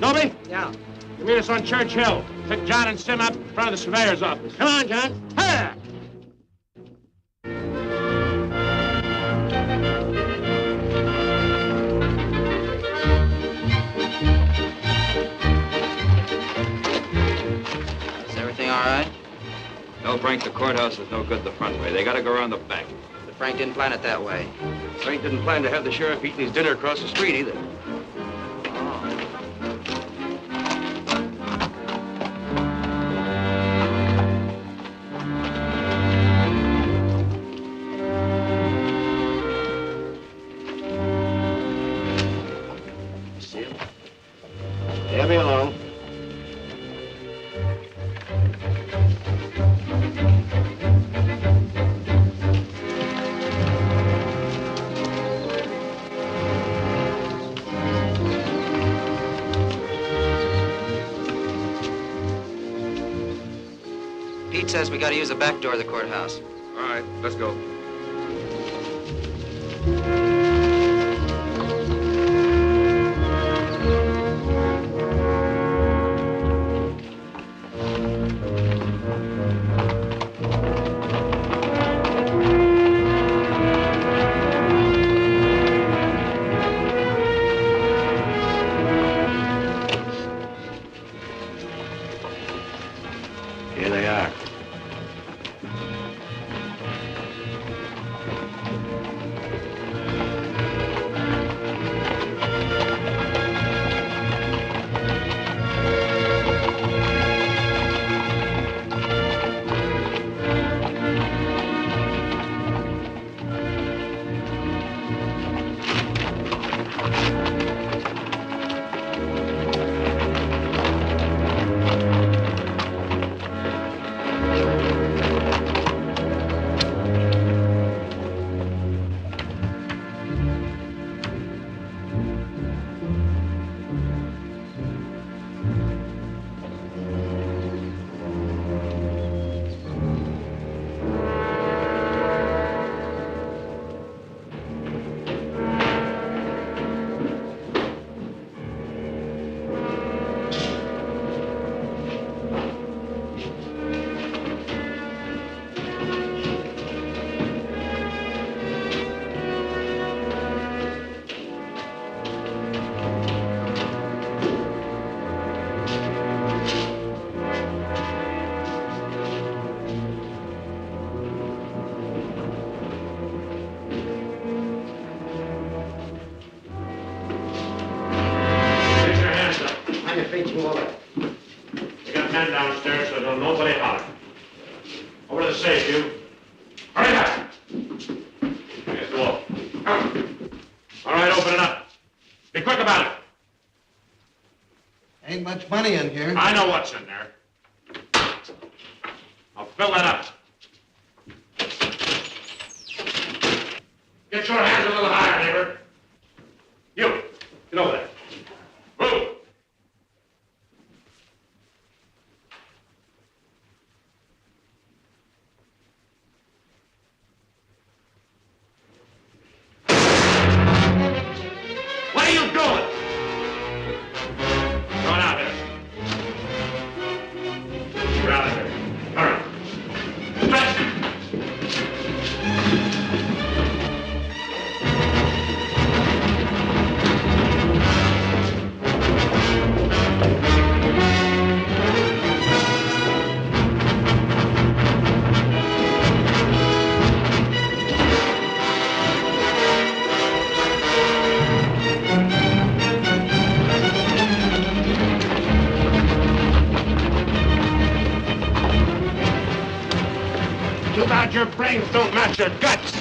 Dobie? Yeah. You meet us on Church Hill. Pick John and Sim up in front of the surveyor's office. Come on, John. Hiya! All right? No, Frank, the courthouse is no good the front way. They gotta go around the back. But Frank didn't plan it that way. Frank didn't plan to have the sheriff eating his dinner across the street either. See him? Leave me alone. Pete says we gotta use the back door of the courthouse. All right, let's go. Here they are. You got men downstairs, so don't nobody holler. Over to the safe, you. Hurry back. Here's the wall. All right, open it up. Be quick about it. Ain't much money in here. I know what's in there. I'll fill that up. Get your hands a little higher, neighbor. You, get over there. Move. Too bad your brains don't match your guts.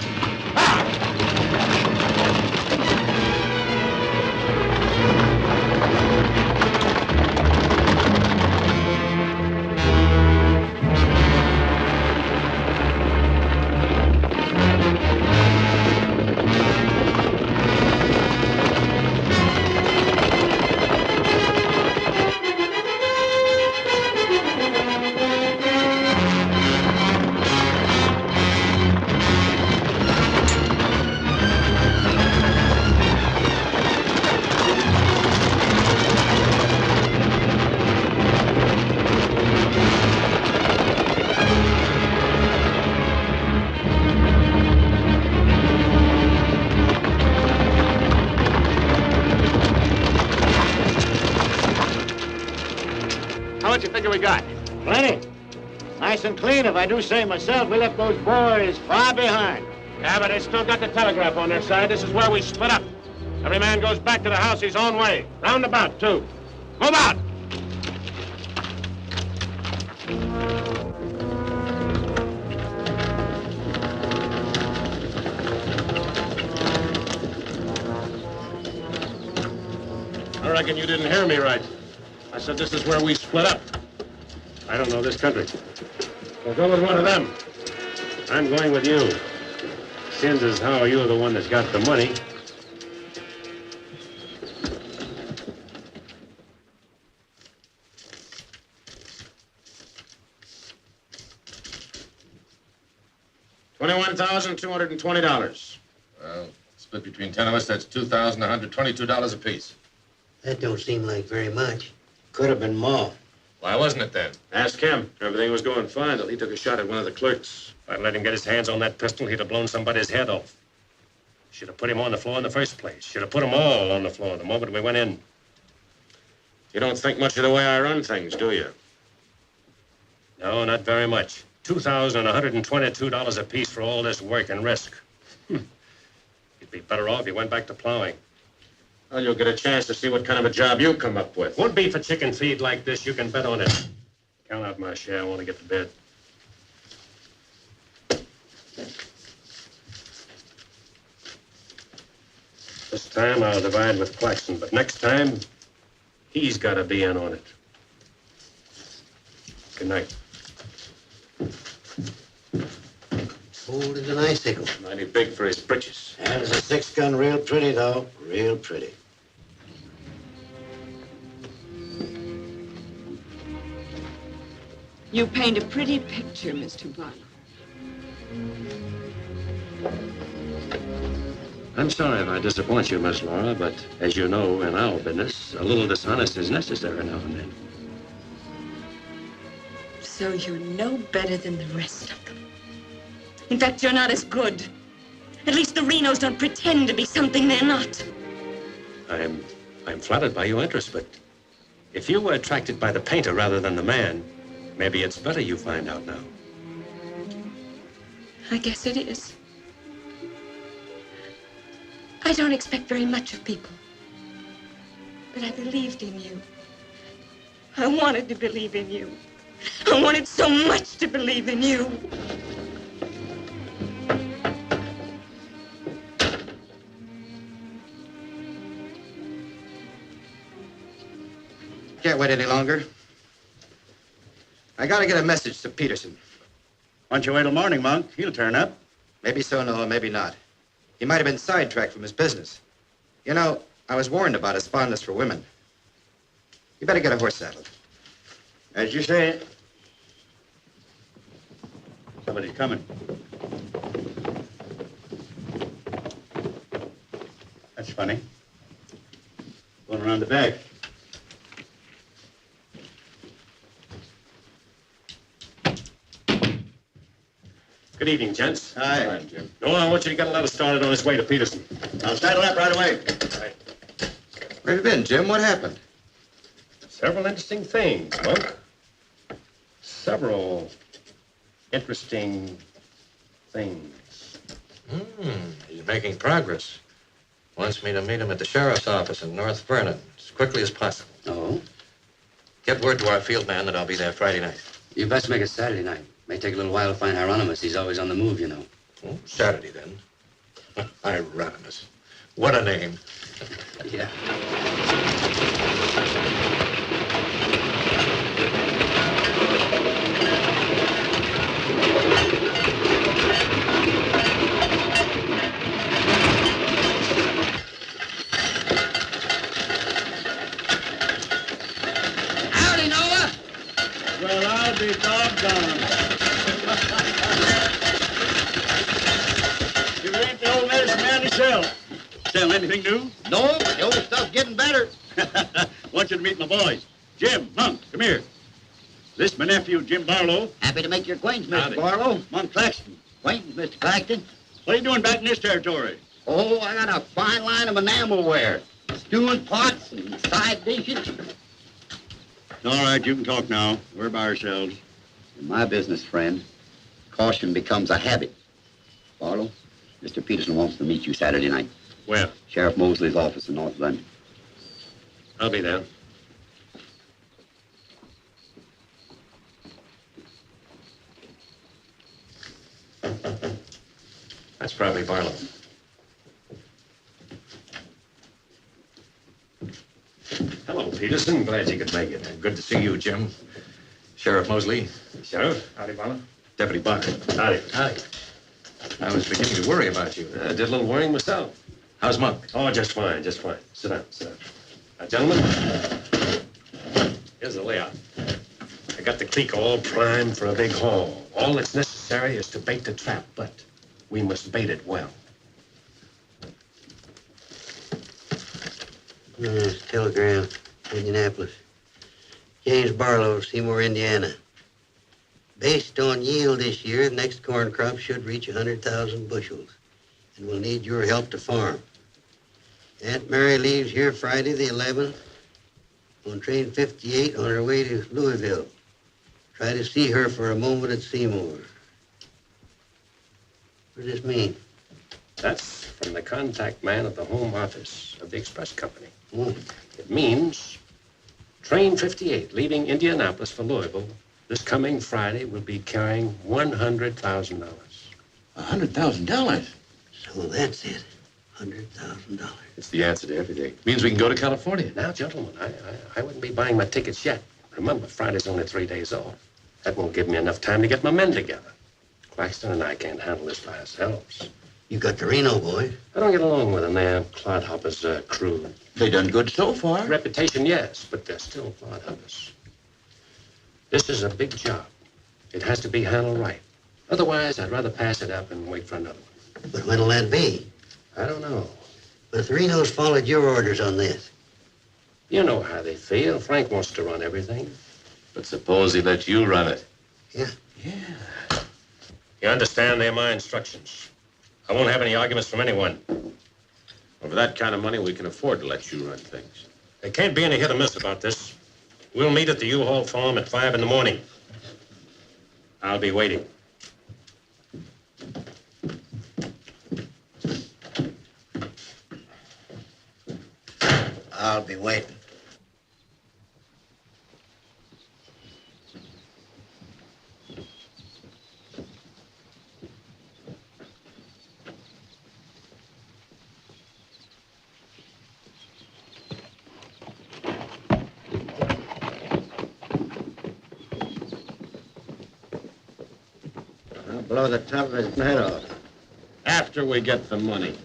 We got? Plenty. Nice and clean, if I do say myself. We left those boys far behind. Yeah, but they still got the telegraph on their side. This is where we split up. Every man goes back to the house his own way. Roundabout, too. Move out! I reckon you didn't hear me right. I said this is where we split up. I don't know this country. Well, go with one of them. I'm going with you. Since as how you're the one that's got the money. $21,220. Well, split between 10 of us, that's $2,122 apiece. That don't seem like very much. Could have been more. Why wasn't it then? Ask him. Everything was going fine till he took a shot at one of the clerks. If I'd let him get his hands on that pistol, he'd have blown somebody's head off. Should have put him on the floor in the first place. Should have put them all on the floor the moment we went in. You don't think much of the way I run things, do you? No, not very much. $2,122 apiece for all this work and risk. You'd be better off if you went back to plowing. Well, you'll get a chance to see what kind of a job you come up with. Won't be for chicken feed like this, you can bet on it. Count out my share, I want to get to bed. This time I'll divide with Claxton, but next time, he's got to be in on it. Good night. Old as an icicle. Mighty big for his britches. And it's a 6-gun, real pretty, though. Real pretty. You paint a pretty picture, Mr. Barlow. I'm sorry if I disappoint you, Miss Laura, but as you know, in our business, a little dishonest is necessary now and then. So you're no better than the rest of them. In fact, you're not as good. At least the Renos don't pretend to be something they're not. I'm flattered by your interest, but if you were attracted by the painter rather than the man, maybe it's better you find out now. I guess it is. I don't expect very much of people. But I believed in you. I wanted to believe in you. I wanted so much to believe in you. Can't wait any longer. I gotta get a message to Peterson. Why don't you wait till morning, Monk? He'll turn up. Maybe so, Noah, maybe not. He might have been sidetracked from his business. You know, I was warned about his fondness for women. You better get a horse saddled. As you say. Somebody's coming. That's funny. Going around the back. Good evening, gents. Hi. Hi, Jim. No, I want you to get a letter started on his way to Peterson. I'll saddle up right away. Right. Where have you been, Jim? What happened? Several interesting things, Monk. Several interesting things. He's making progress. Wants me to meet him at the sheriff's office in North Vernon as quickly as possible. Oh? Get word to our field man that I'll be there Friday night. You best make it Saturday night. May take a little while to find Hieronymus. He's always on the move, you know. Oh, Saturday, then. Hieronymus. What a name. Yeah. Howdy, Noah. Well, I'll be doggone. You ain't the old medicine man yourself. Sell anything new? No, but the old stuff's getting better. Want you to meet my boys. Jim, Monk, come here. This is my nephew, Jim Barlow. Happy to make your acquaintance, Mr. Howdy. Barlow. Monk Claxton. Acquaintance, Mr. Claxton. What are you doing back in this territory? Oh, I got a fine line of enamelware. Stewing pots and side dishes. All right, you can talk now. We're by ourselves. In my business, friend, caution becomes a habit. Barlow, Mr. Peterson wants to meet you Saturday night. Where? Sheriff Mosley's office in North London. I'll be there. That's probably Barlow. Hello, Peterson. Glad you could make it. Good to see you, Jim. Sheriff Mosley. Sheriff? Howdy, Barlow. Deputy Barker. Howdy. Hi. I was beginning to worry about you. I did a little worrying myself. How's Monk? Oh, just fine, just fine. Sit down, sit down. Now, gentlemen, here's the layout. I got the clique all primed for a big haul. All that's necessary is to bait the trap, but we must bait it well. Telegram, Indianapolis. James Barlow, Seymour, Indiana. Based on yield this year, the next corn crop should reach 100,000 bushels, and we'll need your help to farm. Aunt Mary leaves here Friday the 11th on train 58 on her way to Louisville. Try to see her for a moment at Seymour. What does this mean? That's from the contact man at the home office of the express company. Oh. It means train 58 leaving Indianapolis for Louisville this coming Friday will be carrying $100,000. $100,000? So that's it. $100,000. It's the answer to everything. Means we can go to California. Now, gentlemen, I wouldn't be buying my tickets yet. Remember, Friday's only 3 days off. That won't give me enough time to get my men together. Claxton and I can't handle this by ourselves. You got the Reno boy. I don't get along with them. They're clodhoppers' crew. They done good so far. Reputation, yes, but they're still clodhoppers. This is a big job. It has to be handled right. Otherwise, I'd rather pass it up and wait for another one. But when'll that be? I don't know. But if the Renos followed your orders on this. You know how they feel. Frank wants to run everything. But suppose he let you run it. Yeah. You understand? They're my instructions. I won't have any arguments from anyone. Well, for that kind of money, we can afford to let you run things. There can't be any hit or miss about this. We'll meet at the U-Haul farm at 5 in the morning. I'll be waiting. I'll be waiting. I'll blow the top of his head off. After we get the money.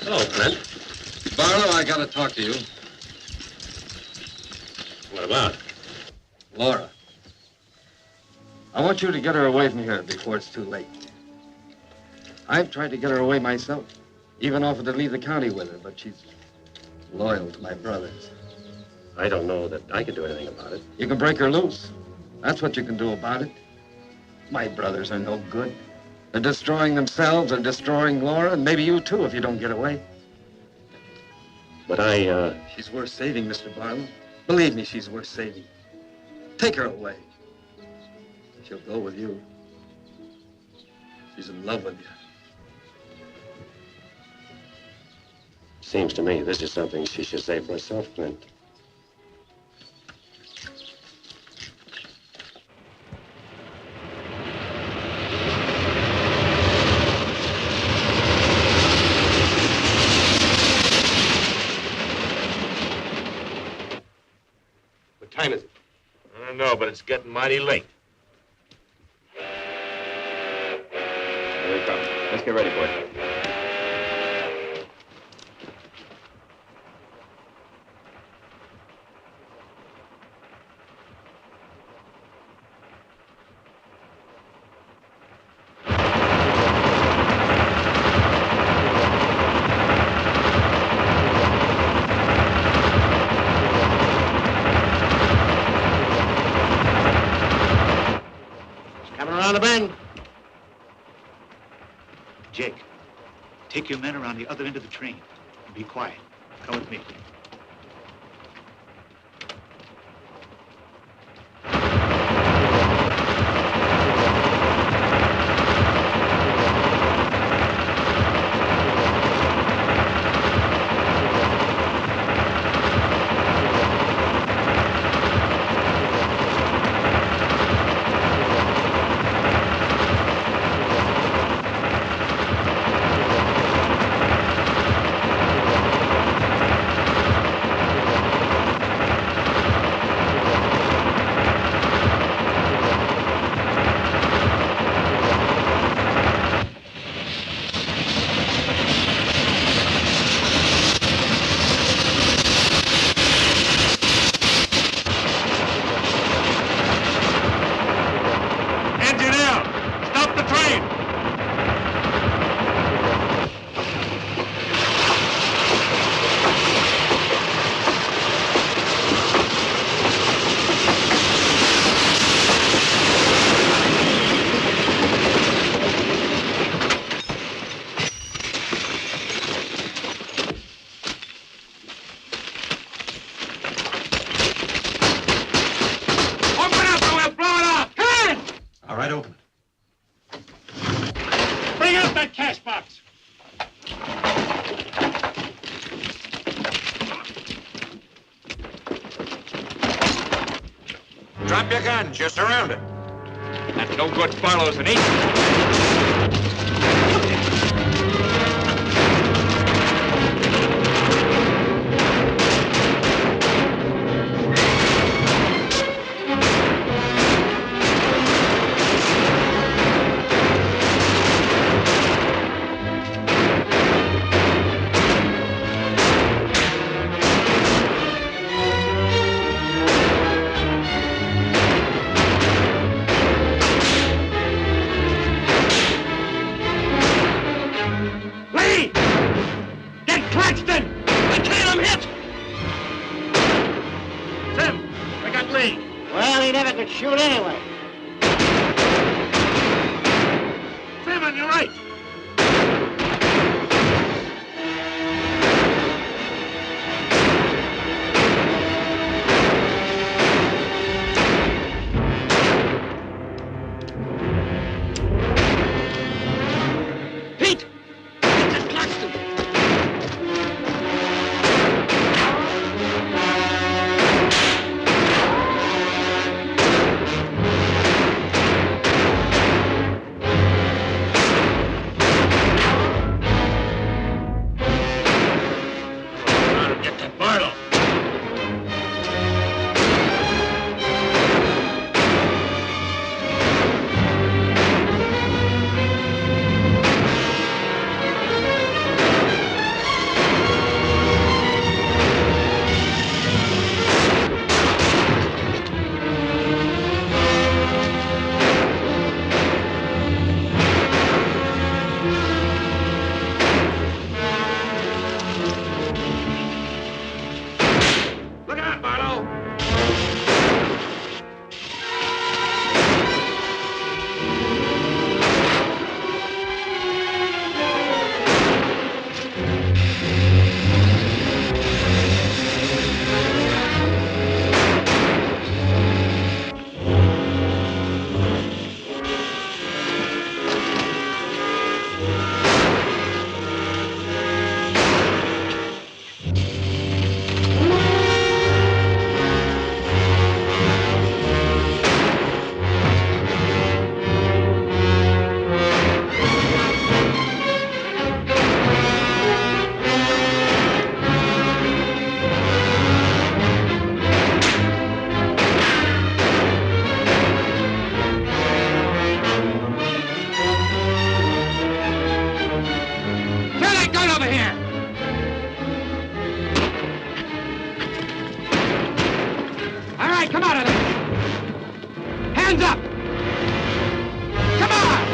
Hello, Clint. Barlow, I gotta talk to you. What about? Laura. I want you to get her away from here before it's too late. I've tried to get her away myself. Even offered to leave the county with her, but she's loyal to my brothers. I don't know that I can do anything about it. You can break her loose. That's what you can do about it. My brothers are no good. They're destroying themselves and destroying Laura, and maybe you too if you don't get away. But She's worth saving, Mr. Barlow. Believe me, she's worth saving. Take her away. She'll go with you. She's in love with you. Seems to me this is something she should say for herself, Clint. What time is it? I don't know, but it's getting mighty late. Here they come. Let's get ready, boy. Around the bend. Jake, take your men around the other end of the train and be quiet. Come with me. Drop your guns. You're surrounded. That's no good, Barlow's an agent. Well, he never could shoot anyway. Sam, on your right. Pete! Get this Claxton! over here! All right, come out of there! Hands up! Come on!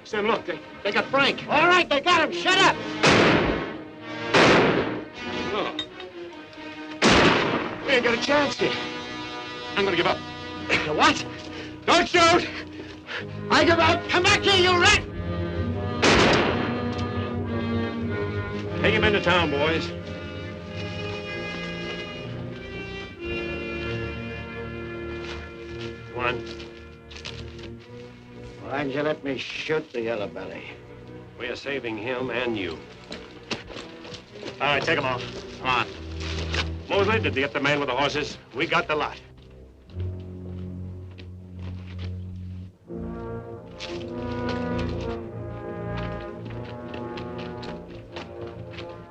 Sam, look, they got Frank. All right, they got him. Shut up. No. We ain't got a chance here. I'm gonna give up. You what? Don't shoot! I give up. Come back here, you rat. Take him into town, boys. One. Why'd you let me shoot the yellow belly? We're saving him and you. All right, take him off. Come on. Mosley, did you get the man with the horses? We got the lot.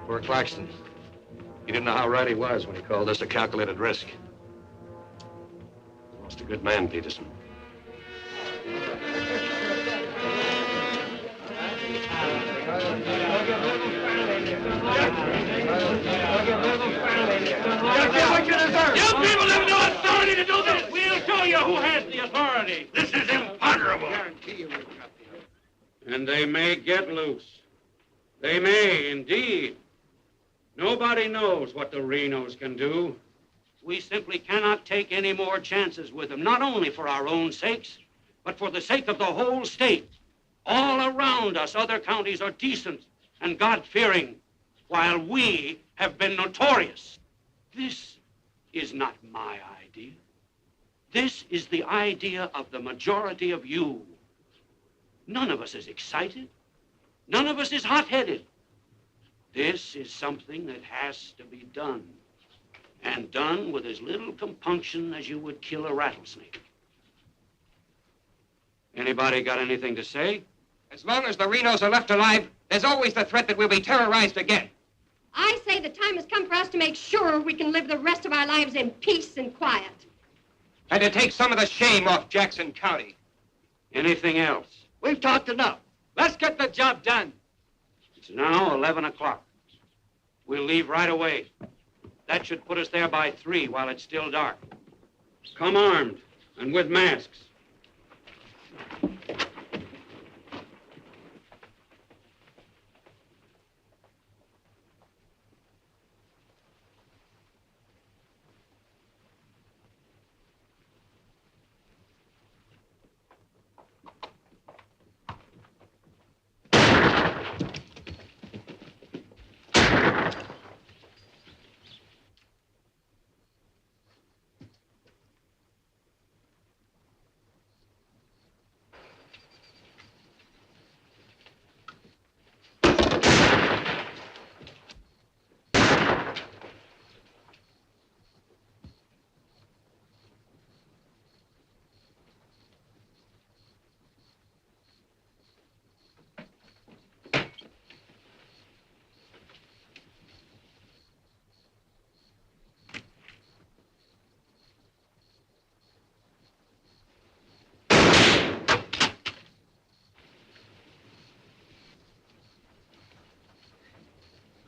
Poor Claxton. He didn't know how right he was when he called this a calculated risk. Lost a good man, Peterson. You people have no authority to do this! We'll show you who has the authority! This is imponderable! And they may get loose. They may, indeed. Nobody knows what the Renos can do. We simply cannot take any more chances with them, not only for our own sakes, but for the sake of the whole state. All around us, other counties are decent and God-fearing, while we have been notorious. This is not my idea. This is the idea of the majority of you. None of us is excited. None of us is hot-headed. This is something that has to be done, and done with as little compunction as you would kill a rattlesnake. Anybody got anything to say? As long as the Renos are left alive, there's always the threat that we'll be terrorized again. I say the time has come for us to make sure we can live the rest of our lives in peace and quiet. And to take some of the shame off Jackson County. Anything else? We've talked enough. Let's get the job done. It's now 11 o'clock. We'll leave right away. That should put us there by 3 while it's still dark. Come armed and with masks.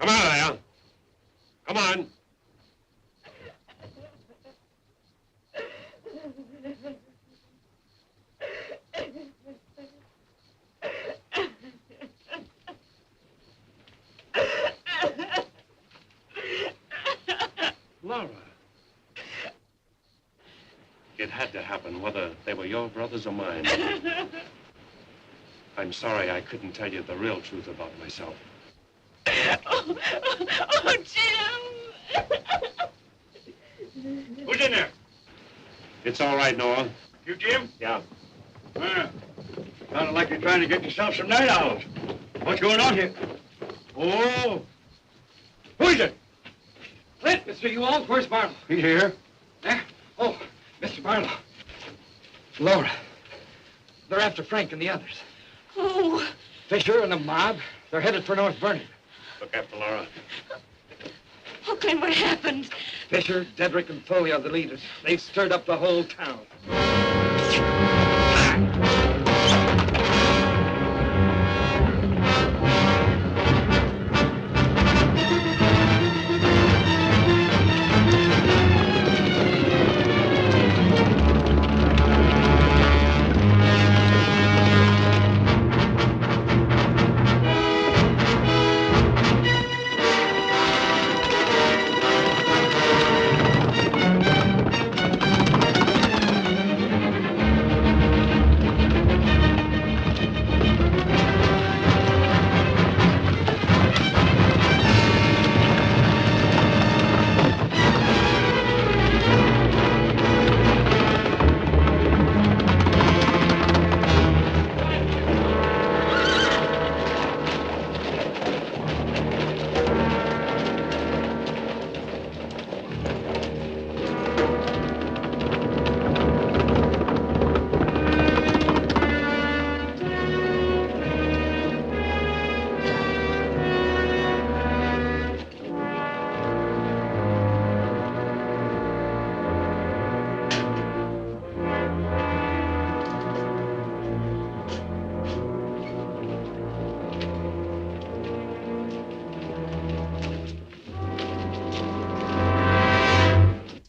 Come on, Al. Come on. Laura. It had to happen, whether they were your brothers or mine. I'm sorry I couldn't tell you the real truth about myself. Oh, Jim! Who's in there? It's all right, Noah. You, Jim? Yeah. Sounded like you're trying to get yourself some night owls. What's going on here? Oh. Who is it? Clint, Mr. Ewald, where's Barlow? He's here. There? Oh, Mr. Barlow. Laura. They're after Frank and the others. Oh. Fisher and the mob. They're headed for North Vernon. Look after Laura. Oh, Clint, what happened? Fisher, Dedrick, and Foley are the leaders. They've stirred up the whole town.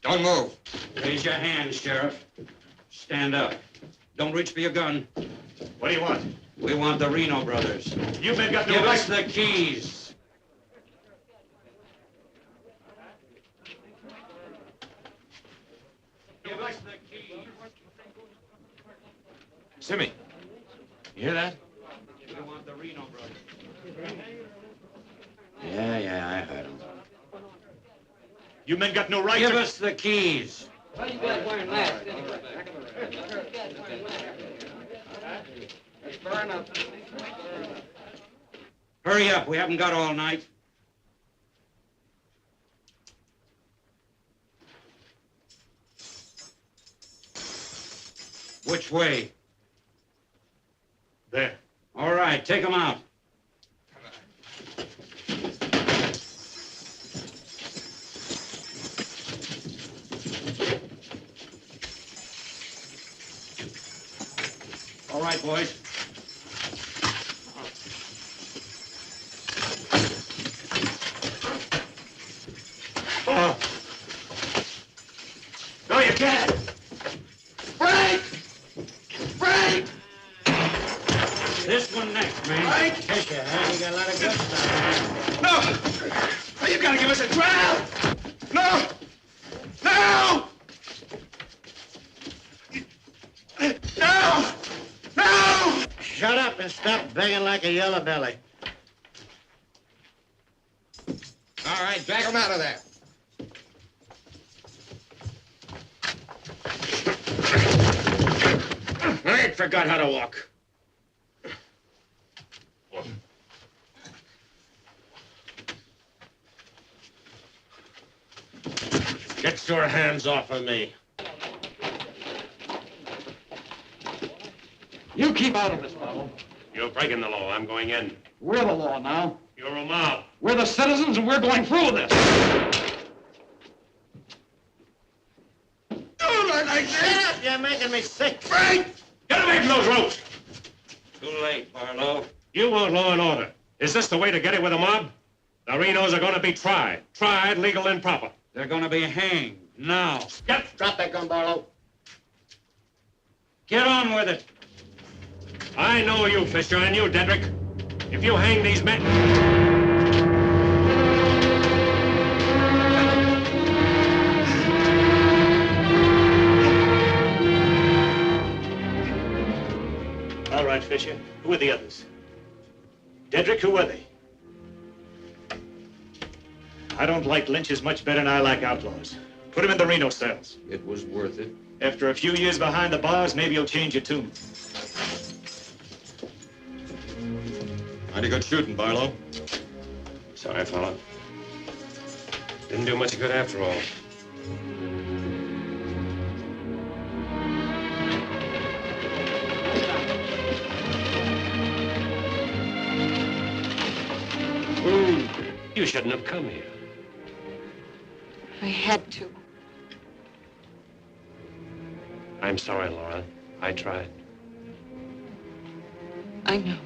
Don't move. Raise your hands, Sheriff. Stand up. Don't reach for your gun. What do you want? We want the Reno brothers. You men got no Give right. us the keys. Give us the keys. Simmy, you hear that? We want the Reno brothers. Yeah, I heard him. You men got no right Give to... us the keys. What you guys wearing last, anyway? That's far enough. Hurry up. We haven't got all night. Which way? There. All right, take them out. All right, boys. Oh. No, you can't. Frank! Frank! This one next, man. Frank! Fisher, huh? You got a lot of good stuff. No! You gotta give us a trial! No! No! No! No! Shut up and stop begging like a yellow belly. All right, drag him out of there. I ain't forgot how to walk. Get your hands off of me. You keep out of this, Barlow. You're breaking the law. I'm going in. We're the law now. You're a mob. We're the citizens, and we're going through with this. Don't look like this! Shut up! You're making me sick. Frank! Get away from those ropes! Too late, Barlow. You want law and order. Is this the way to get it with a mob? The Renos are going to be tried. Tried, legal, and proper. They're going to be hanged now. Drop that gun, Barlow. Get on with it. I know you, Fisher, and you, Dedrick. If you hang these men... Fisher. Who are the others? Dedrick, who are they? I don't like lynches much better than I like outlaws. Put him in the Reno cells. It was worth it. After a few years behind the bars, maybe you'll change your tune. Mighty good shooting, Barlow. Sorry, fella. Didn't do much good after all. You shouldn't have come here. I had to. I'm sorry, Laura. I tried. I know.